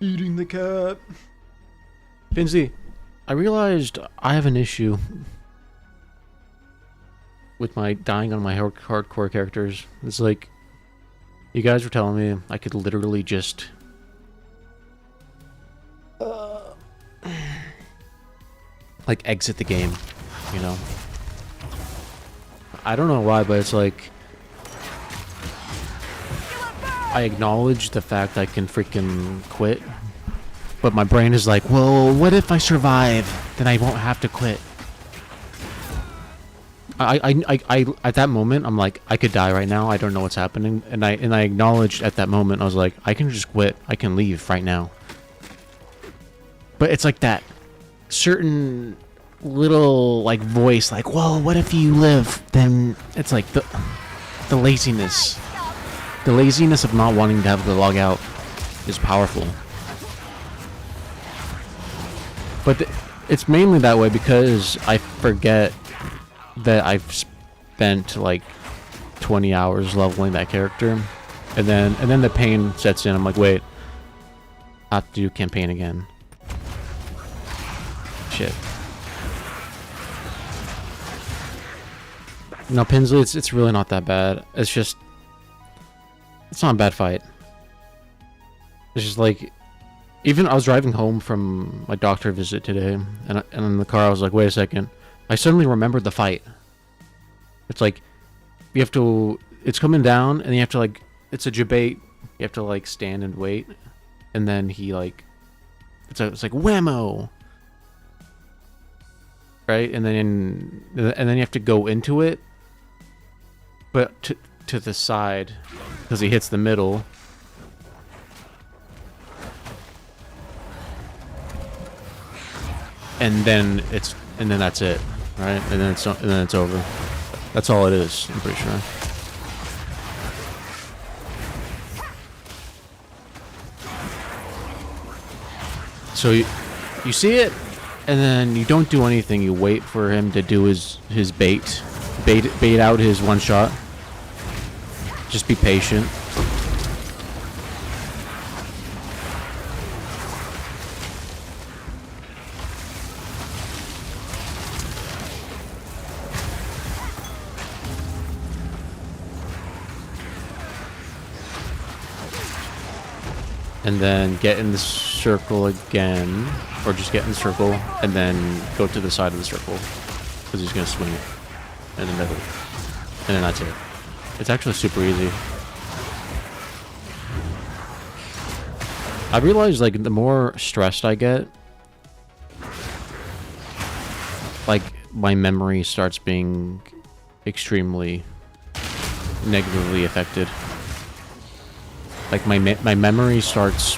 Eating the cat. Finzi, I realized I have an issue with my dying on my hardcore characters. It's like, you guys were telling me I could literally just like exit the game, you know? I don't know why, but it's like I acknowledge the fact I can freaking quit, but my brain is like, well, what if I survive? Then I won't have to quit. I at that moment I'm like, I could die right now. I don't know what's happening, and I acknowledged at that moment. I was like, I can just quit. I can leave right now. But it's like that certain little like voice, like, well, what if you live? Then it's like the laziness, of not wanting to have to log out is powerful. But it's mainly that way because I forget that I've spent like 20 hours leveling that character, and then the pain sets in. I'm like, wait, I have to do campaign again. Shit. No, Pinsley, it's really not that bad. It's just, it's not a bad fight. It's just like, even I was driving home from my doctor visit today, and in the car I was like, wait a second. I suddenly remembered the fight. It's like, you have to, it's coming down, and you have to like, it's a debate. You have to like stand and wait, and then he like, it's like whammo, right? And then you have to go into it, but to the side, because he hits the middle. And then that's it, right? And then it's over. That's all it is, I'm pretty sure. So you see it, and then you don't do anything. You wait for him to do his bait out his one shot. Just be patient. And then get in the circle again, or just get in the circle and then go to the side of the circle, because he's gonna swing it in the middle, and then that's it. It's actually super easy. I realized, like, the more stressed I get, like, my memory starts being extremely negatively affected. Like, my memory starts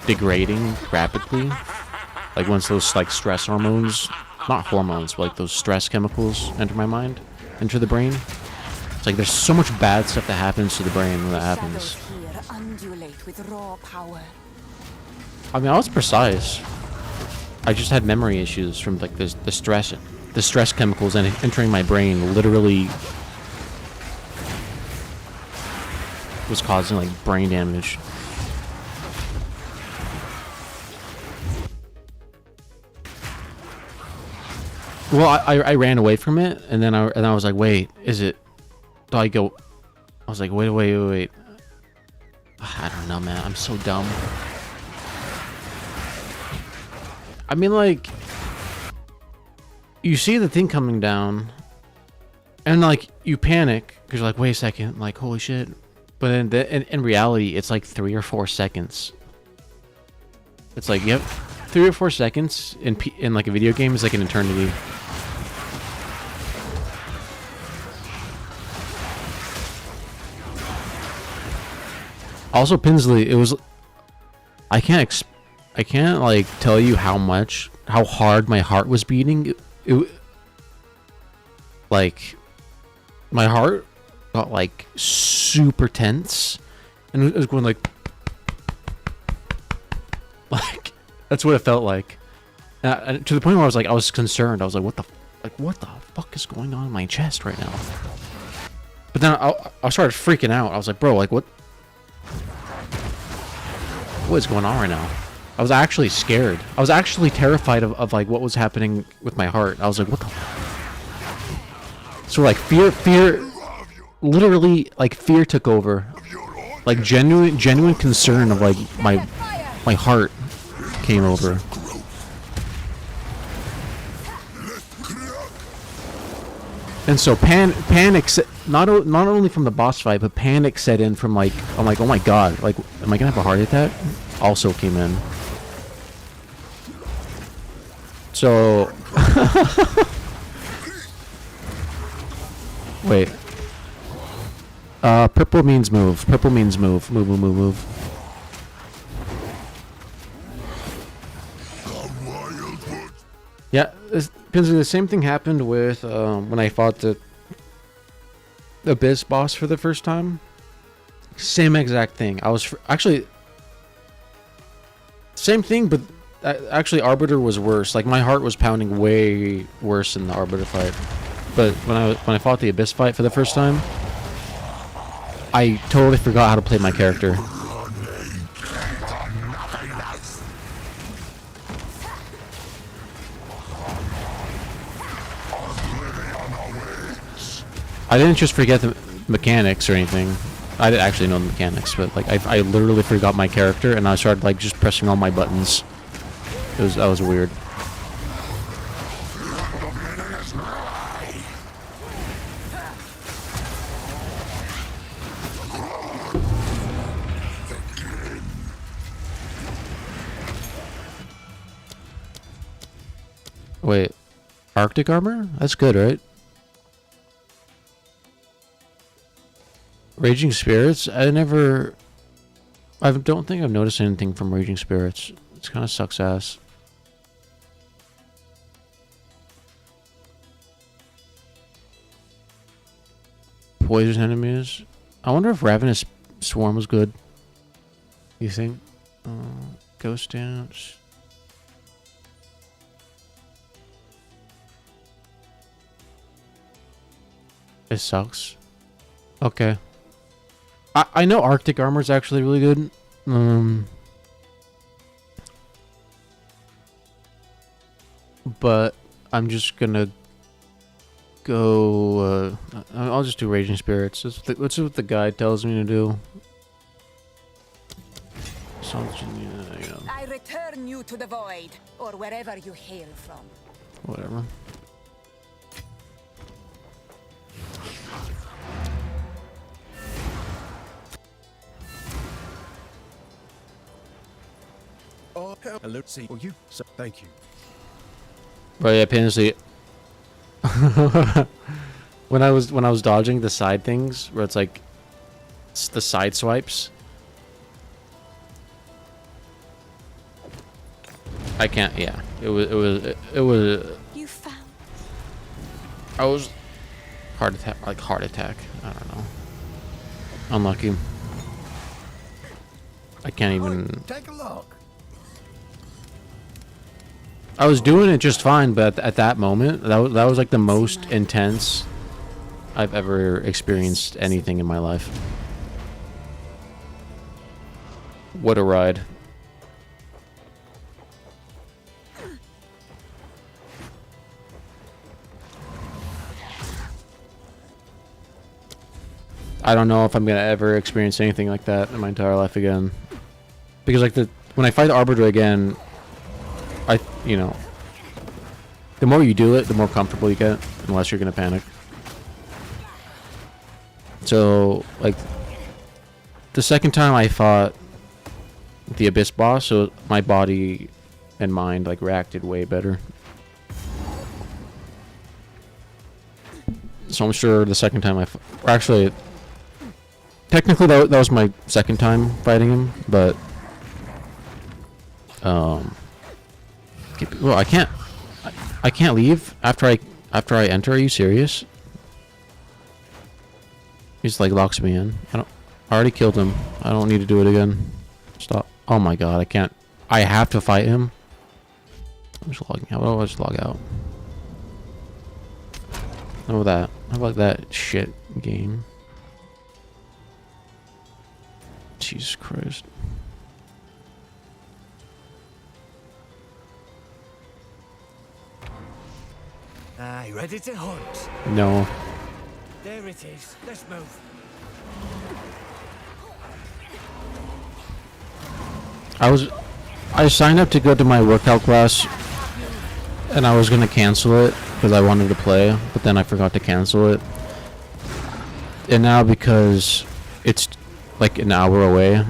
degrading rapidly. Like, once those, like, stress hormones, not hormones, but like those stress chemicals enter my mind, enter the brain. It's like there's so much bad stuff that happens to the brain when that happens. I mean, I was precise. I just had memory issues from like the stress chemicals entering my brain literally was causing like brain damage. Well, I ran away from it, and then I was like, wait, is it? Do I go? I was like, wait. I don't know, man. I'm so dumb. I mean, like, you see the thing coming down, and like you panic because you're like, wait a second, like, holy shit. But then in reality, it's like 3 or 4 seconds. It's like, yep, 3 or 4 seconds in like a video game is like an eternity. Also, Pinsley, it was, I can't like tell you how hard my heart was beating. It like, my heart got like super tense, and it was going like that's what it felt like, and to the point where I was concerned. I was like, what the fuck is going on in my chest right now? But then I started freaking out. I was like, bro, like, what is going on right now? I was actually scared. I was actually terrified of like what was happening with my heart. I was like, what the? So like fear, literally like fear took over. Like genuine concern of like my heart came over. And so panic not only from the boss fight, but panic set in from like, I'm like, oh my god, like, am I gonna have a heart attack? Also came in. So wait. Purple means move. Purple means move. Move. Yeah, because the same thing happened with when I fought the Abyss boss for the first time. Same exact thing. I was actually same thing, but actually Arbiter was worse. Like my heart was pounding way worse in the Arbiter fight. But when I fought the Abyss fight for the first time, I totally forgot how to play my character. I didn't just forget the mechanics or anything. I didn't actually know the mechanics, but like I literally forgot my character and I started like just pressing all my buttons. That was weird. Wait, Arctic armor? That's good, right? Raging Spirits? I don't think I've noticed anything from Raging Spirits. It kind of sucks ass. Poison enemies? I wonder if Ravenous Swarm was good. You think? Ghost Dance. It sucks. Okay. I know Arctic armor is actually really good. But I'm just gonna go. I'll just do Raging Spirits. That's what the guide tells me to do. I return you to the void, or wherever you hail from. Whatever. Oh, hello, see. Oh, you. So, thank you. Right, yeah, Panacea. when I was dodging the side things, where it's like the side swipes. I can't. Yeah, it was. You found. I was heart attack. I don't know. Unlucky. I can't even. Take a look. I was doing it just fine, but at that moment, that was like the most intense I've ever experienced anything in my life. What a ride. I don't know if I'm gonna ever experience anything like that in my entire life again. Because like when I fight the Arbiter again, you know, the more you do it, the more comfortable you get, unless you're gonna panic. So, like, the second time I fought the Abyss boss, so my body and mind, like, reacted way better. So I'm sure the second time actually, technically that was my second time fighting him, but, well, I can't leave after I enter. Are you serious? He just like locks me in. I already killed him. I don't need to do it again. Stop. Oh my god, I can't. I have to fight him. I'm just logging out. I'll just log out. How about that? How about that shit game? Jesus Christ. Aye, ready to hunt. No. There it is. Let's move. I signed up to go to my workout class, and I was gonna cancel it because I wanted to play, but then I forgot to cancel it. And now because it's like an hour away,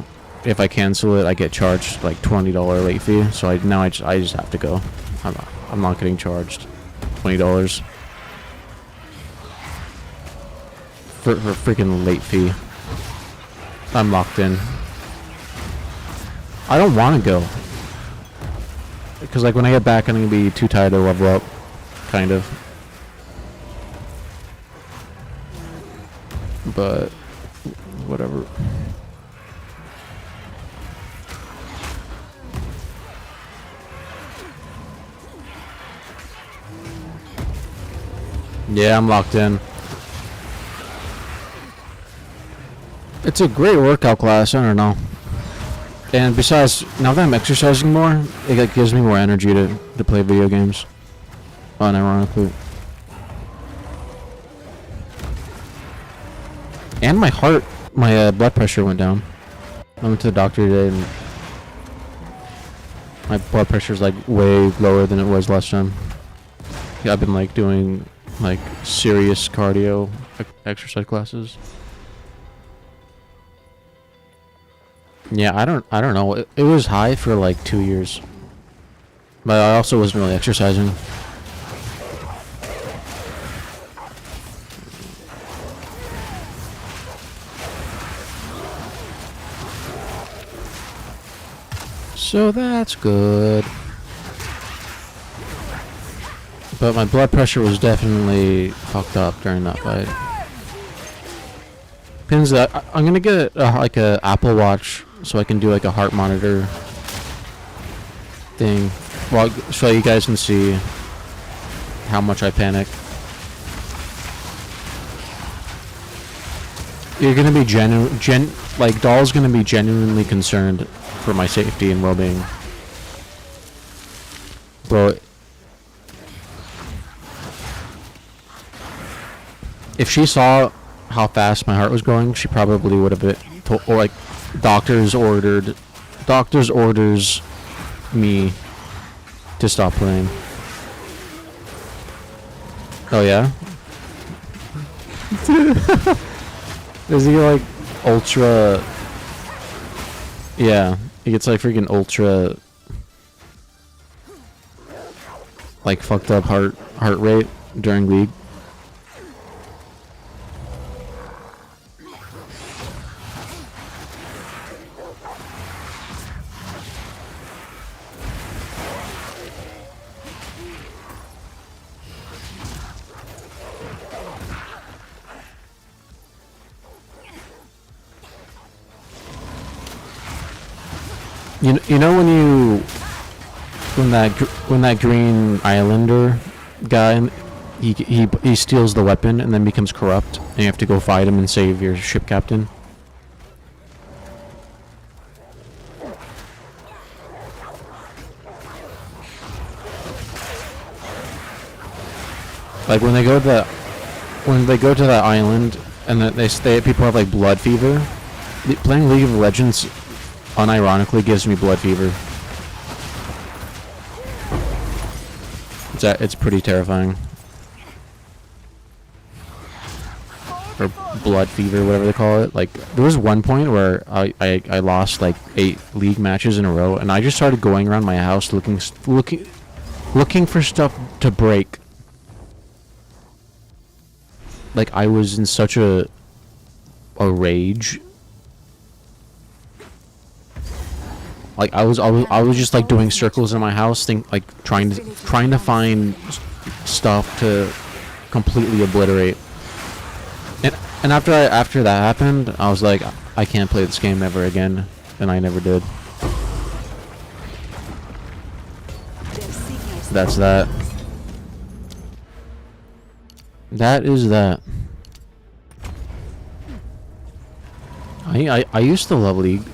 if I cancel it, I get charged like $20 late fee. So I just have to go. I'm not getting charged $20 for freaking late fee. I'm locked in. I don't want to go because like when I get back, I'm gonna be too tired to level up, kind of. But whatever. Yeah, I'm locked in. It's a great workout class, I don't know. And besides, now that I'm exercising more, it like, gives me more energy to play video games. Unironically. And my heart, my blood pressure went down. I went to the doctor today and my blood pressure's like way lower than it was last time. Yeah, I've been like doing like serious cardio exercise classes. Yeah, I don't know. It was high for like 2 years. But I also wasn't really exercising. So that's good. But my blood pressure was definitely fucked up during that fight. Pins that I'm gonna get like a Apple Watch so I can do like a heart monitor thing. Well, so you guys can see how much I panic. You're gonna be like Doll's gonna be genuinely concerned for my safety and well-being. Bro, if she saw how fast my heart was going, she probably would have or like doctors orders me to stop playing. Oh yeah? Does he get like ultra? Yeah, he gets like freaking ultra like fucked up heart rate during League. You know when that Green Islander guy he steals the weapon and then becomes corrupt and you have to go fight him and save your ship captain. Like when they go to that island and people have like blood fever. Playing League of Legends unironically gives me blood fever. It's pretty terrifying. Or blood fever, whatever they call it. Like there was one point where I lost like 8 League matches in a row, and I just started going around my house looking for stuff to break. Like I was in such a rage. Like I was just like doing circles in my house, trying to find stuff to completely obliterate. And after that happened, I was like, I can't play this game ever again, and I never did. That's that. That is that. I used to love League.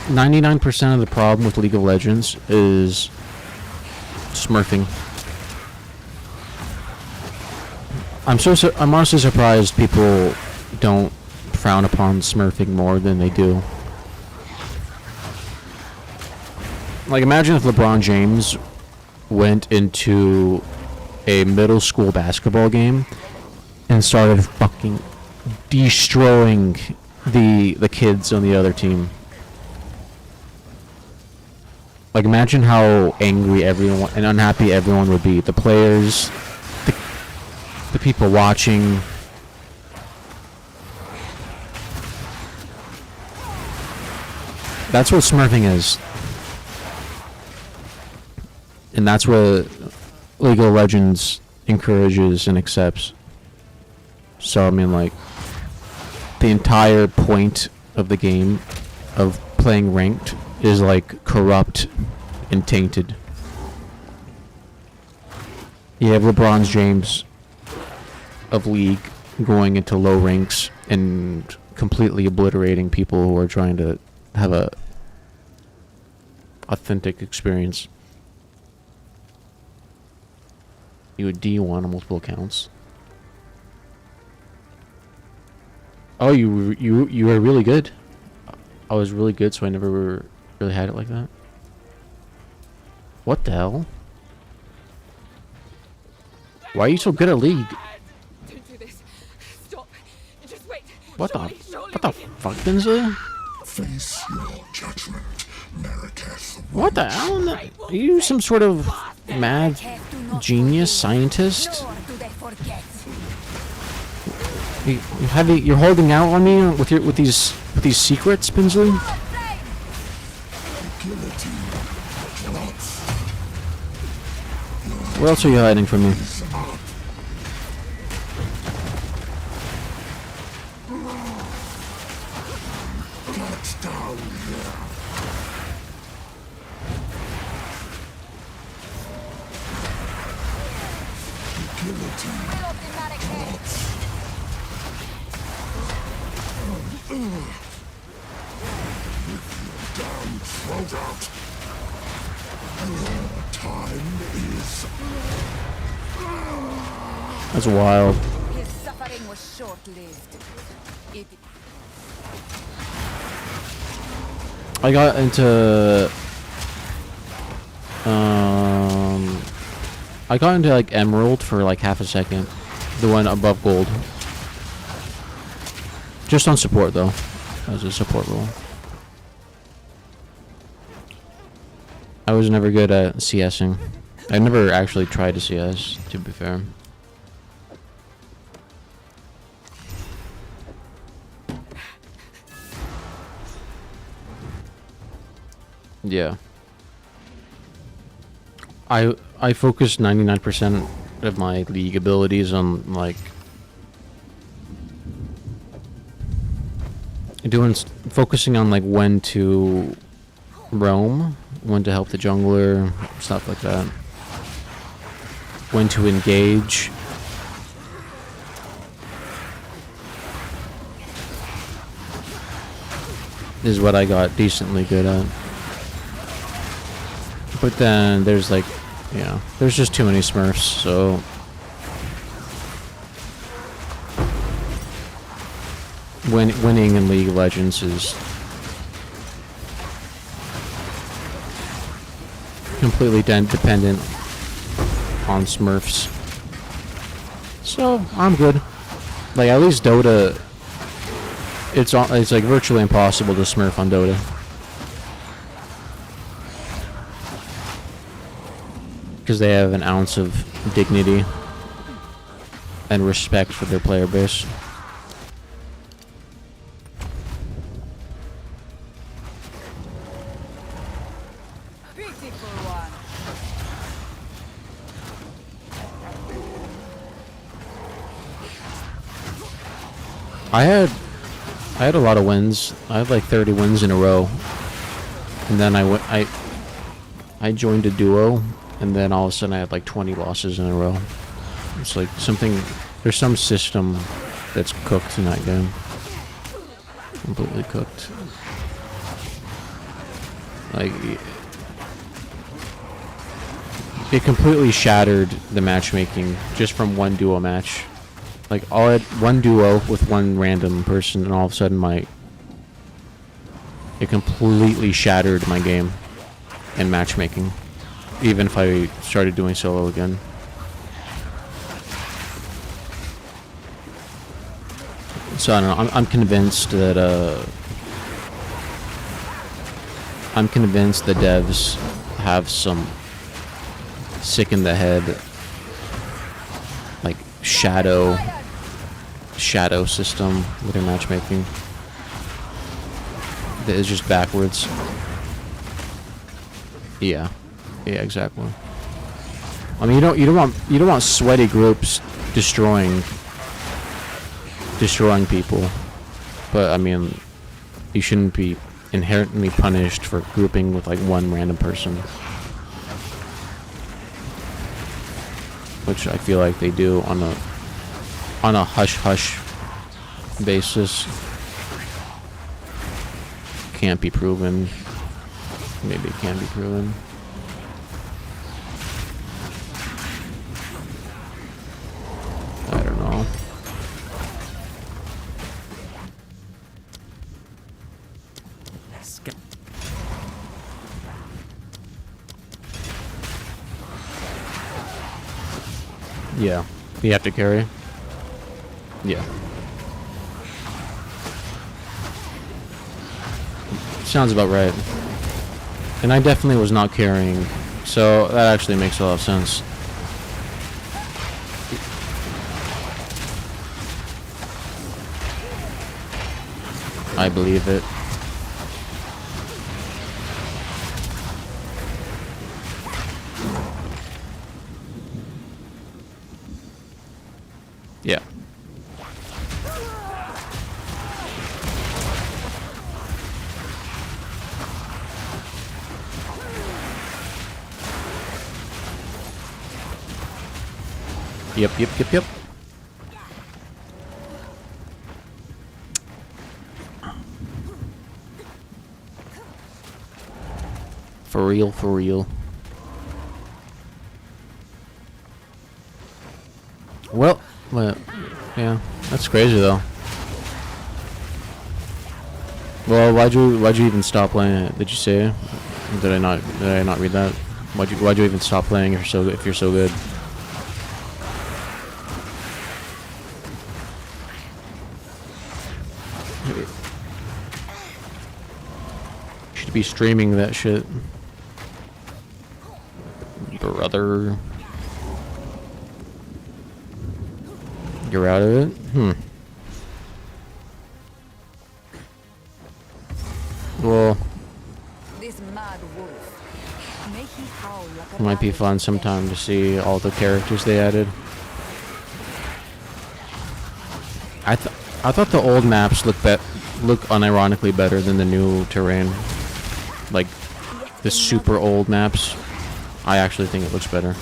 99% of the problem with League of Legends is smurfing. I'm honestly surprised people don't frown upon smurfing more than they do. Like, imagine if LeBron James went into a middle school basketball game and started fucking destroying the kids on the other team. Like, imagine how angry everyone and unhappy everyone would be. The players, the people watching. That's what smurfing is. And that's what League of Legends encourages and accepts. So, I mean, like, the entire point of the game of playing ranked is, like, corrupt and tainted. You have LeBron James of League going into low ranks and completely obliterating people who are trying to have a authentic experience. You would D1 on multiple accounts. Oh, you were really good. I was really good, so I never really had it like that. What the hell? Why are you so good at League? Don't do this. Stop. Just wait. What the fuck, Bensley? Face your judgment, Meriteth. What the hell? Are you some sort of mad genius scientist? You're holding out on me with these secrets, Bensley? What else are you hiding from me? That's wild. His suffering was short-lived. I got into like Emerald for like half a second. The one above Gold. Just on support though. As a support role. I was never good at CSing. I never actually tried to CS, to be fair. Yeah. I focus 99% of my League abilities on like focusing on like when to roam, when to help the jungler, stuff like that. When to engage. Is what I got decently good at. But then there's like, you know, there's just too many Smurfs, so winning in League of Legends is completely dependent on Smurfs. So I'm good. Like at least Dota, it's like virtually impossible to Smurf on Dota. Because they have an ounce of dignity and respect for their player base. I had a lot of wins. I had like 30 wins in a row, and then I joined a duo. And then all of a sudden I had like 20 losses in a row. It's like there's some system that's cooked in that game. Completely cooked. Like, it completely shattered the matchmaking just from one duo match. Like, all I had one duo with one random person, and all of a sudden it completely shattered my game and matchmaking, even if I started doing solo again. So I don't know, I'm convinced that the devs have some sick in the head, like, shadow system with their matchmaking that is just backwards. Yeah, exactly. I mean, you don't want sweaty groups destroying people, but I mean, you shouldn't be inherently punished for grouping with like one random person, which I feel like they do on a hush basis. Can't be proven. Maybe it can be proven. I don't know. Yeah, you have to carry. Yeah. Sounds about right. And I definitely was not carrying, so that actually makes a lot of sense. I believe it. Yeah. Yep. For real. Well, yeah, that's crazy though. Well, why'd you even stop playing it? Did you say? Did I not read that? Why'd you even stop playing if you're so good? Should be streaming that shit, brother. You're out of it? Well, This mad wolf, may he howl like it a might be fun sometime to see all the characters they added. I thought the old maps look unironically better than the new terrain. Like the super old maps. I actually think it looks better.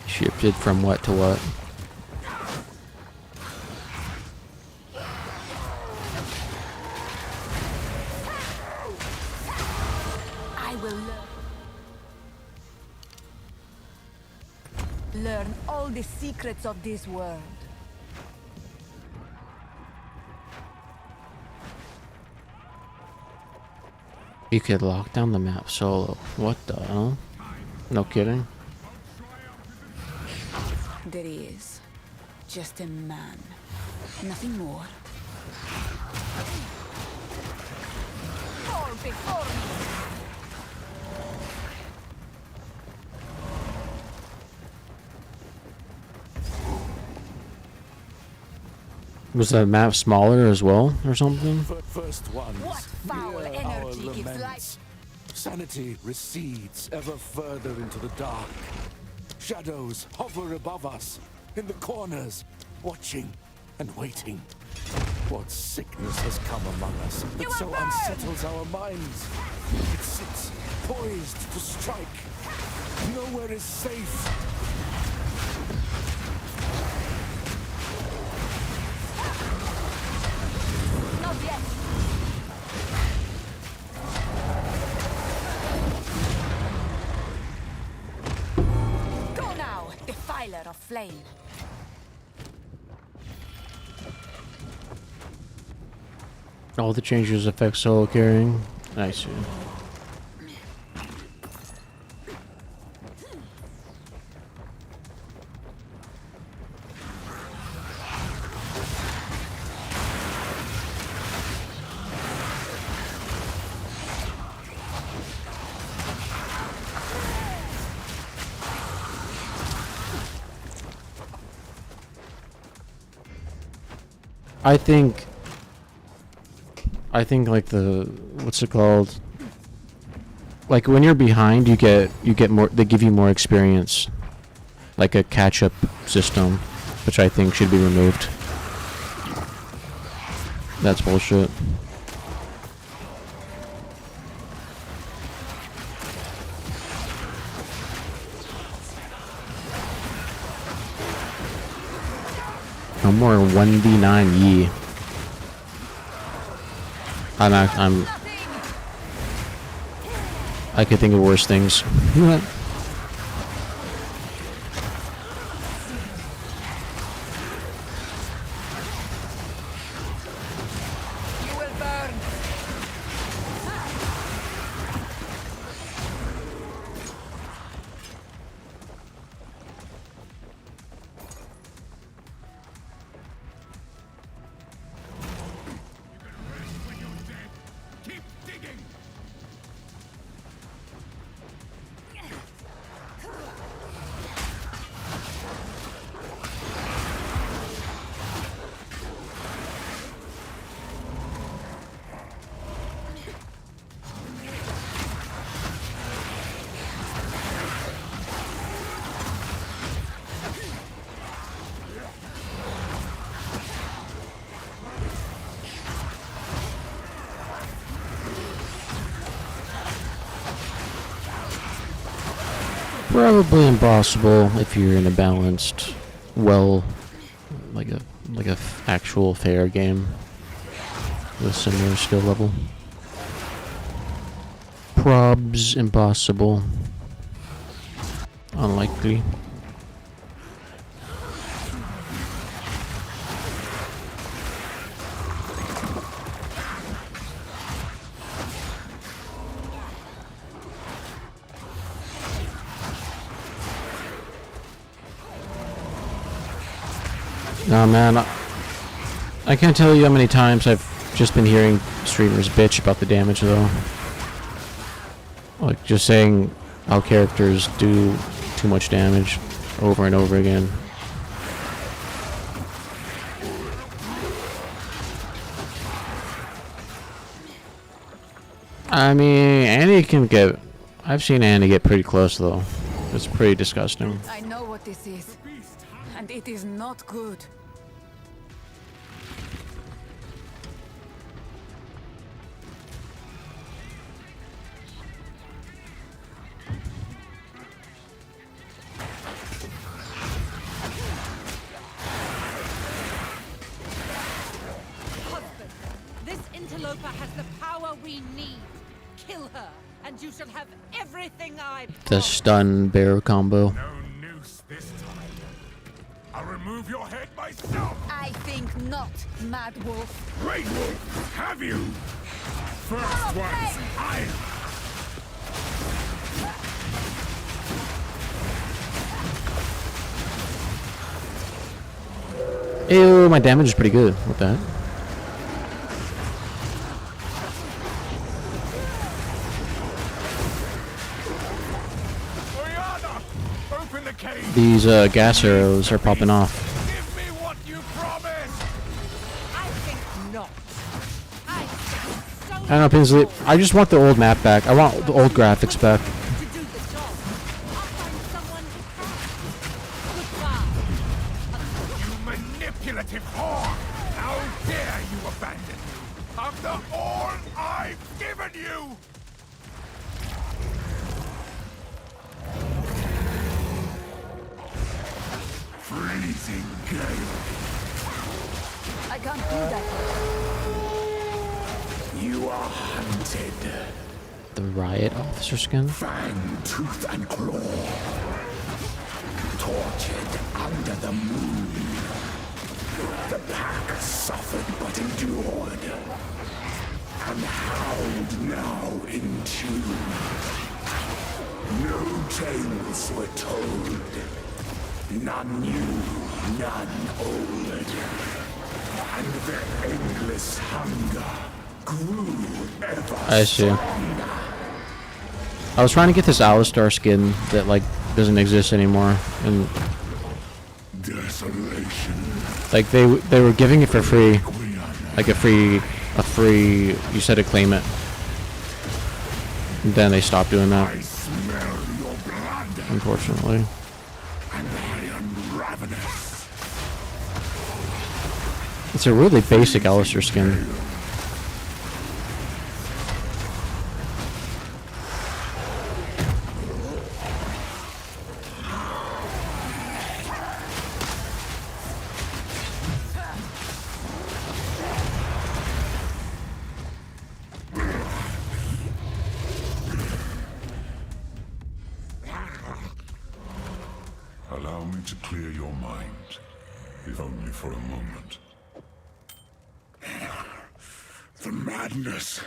Shifted from what to what? I will learn all the secrets of this world. You could lock down the map solo. What the hell? No kidding. There he is. Just a man. Nothing more. Fall before me. Was that map smaller as well, or something? First ones, What foul hear energy our gives life? laments. Sanity recedes ever further into the dark. Shadows hover above us, in the corners, watching and waiting. What sickness has come among us that so unsettles our minds? It sits poised to strike. Nowhere is safe. Not yet. Go now, defiler of flame. All the changes affect solo carrying. I see. I think like the what's it called? Like when you're behind, you get more. They give you more experience, like a catch-up system, which I think should be removed. That's bullshit. No more 1v9 Yi. I could think of worse things. Probably impossible if you're in a balanced, well, like a actual fair game with similar skill level. Probs impossible. Unlikely. Nah, man, I can't tell you how many times I've just been hearing streamers bitch about the damage, though. Like, just saying how characters do too much damage over and over again. I mean, Annie can get... I've seen Annie get pretty close, though. It's pretty disgusting. I know what this is, and it is not good. Husband, this interloper has the power we need. Kill her, and you shall have everything I promised. The stun bear combo. No noose this time. I'll remove your head myself. I think not, Mad Wolf. Great Wolf, have you? First one's iron. Ew, my damage is pretty good with that. These gas arrows are popping off. Give me what you promised. I think not. I I don't know, Pinsley. I just want the old map back. I want the old graphics back. to do the job. I'll find someone who can. Goodbye. You manipulative whore. How dare you abandon me after all I've given you? Freezing gale. I can't do that. You are hunted. The riot officer skin? Fang, tooth, and claw. Tortured under the moon. The pack suffered but endured. And howled now in tune. No tales were told. None new, none old. And their endless hunger grew ever I see. stronger. I was trying to get this Alistar skin that like doesn't exist anymore, and Desolation. like they were giving it for free, like a free. You said to claim it. And then they stopped doing that. I smell your blood, Unfortunately. and I am ravenous. It's a really basic Alistar skin. Allow me to clear your mind, if only for a moment. The madness.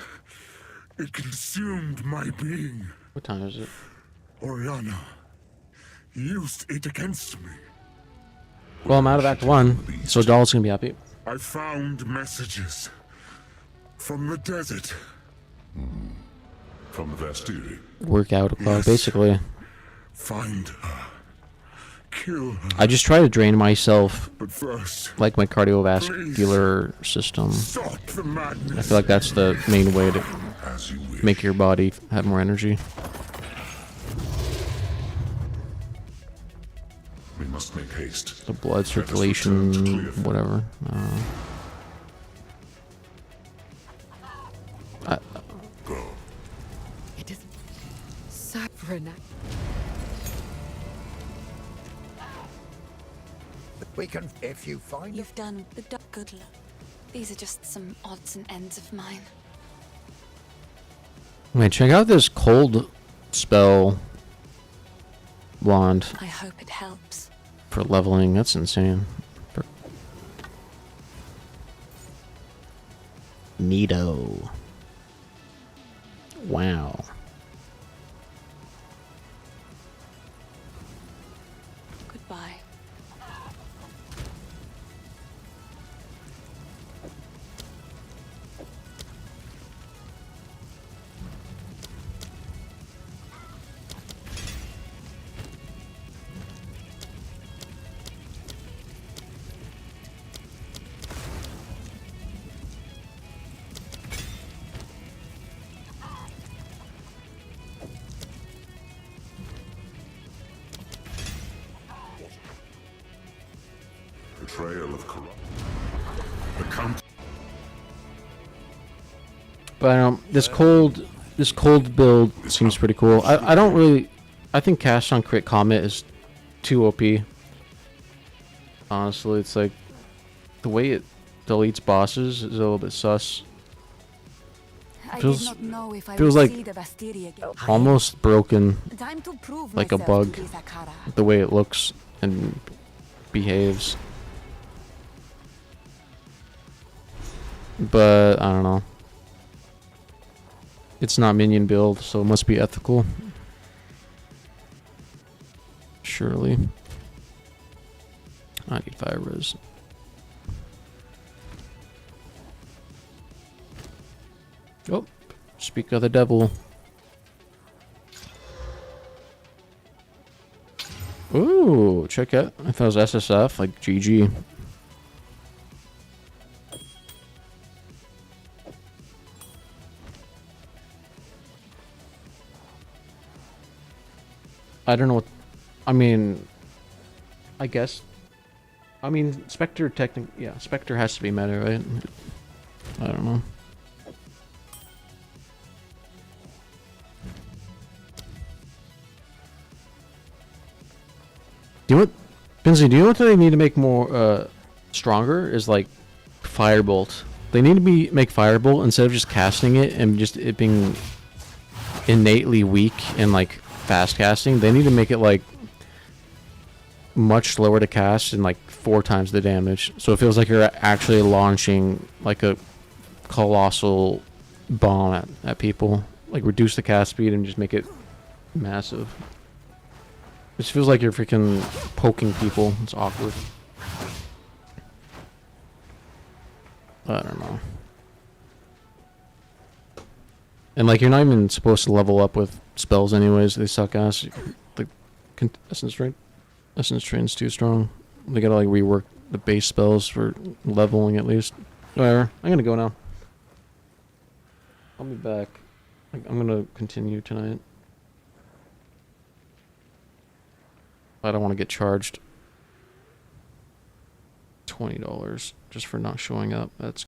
It consumed my being. What time is it? Oriana used it against me. Well, I'm out of Act 1, so Doll's gonna be happy. I found messages from the desert. From the Vastiri. Workout o'clock, basically. Find her. Kill her. I just try to drain myself, But first, like my cardiovascular system. stop the madness. I feel like that's the main way to As you wish. make your body have more energy. We must make haste. The blood circulation, whatever. Go. It is Sabrina. We can, if you find You've done the good luck. These are just some odds and ends of mine. Wait, check out this cold spell wand I hope it helps. for leveling. That's insane. Neato. Wow. Goodbye. Betrayal of corrupt. The count. But this cold build seems pretty cool. I don't really. I think Cast on Crit Comet is too OP. Honestly, it's like the way it deletes bosses is a little bit sus. I Feels- did not know if I feels would like see the Vastiri again. Almost broken, Time to prove like a myself bug. to Izakara. The way it looks and behaves. But I don't know. It's not minion build, so it must be ethical. Surely. 95 res. Oh, speak of the devil. Ooh, check out. I thought it was SSF, like GG. I don't know what. I mean, I guess I mean, Spectre yeah, Spectre has to be meta, right? I don't know. Do you know what, Binsley, do you know what they need to make more, stronger? Is like Firebolt. They need to make Firebolt instead of just casting it and just it being innately weak and like fast casting. They need to make it like much slower to cast and like 4 times the damage. So it feels like you're actually launching like a colossal bomb at people. Like reduce the cast speed and just make it massive. It just feels like you're freaking poking people. It's awkward. I don't know. And like you're not even supposed to level up with spells anyways. They suck ass. The Essence Train's too strong. They gotta like rework the base spells for leveling at least. Whatever. I'm gonna go now. I'll be back. I'm gonna continue tonight. I don't want to get charged $20 just for not showing up. That's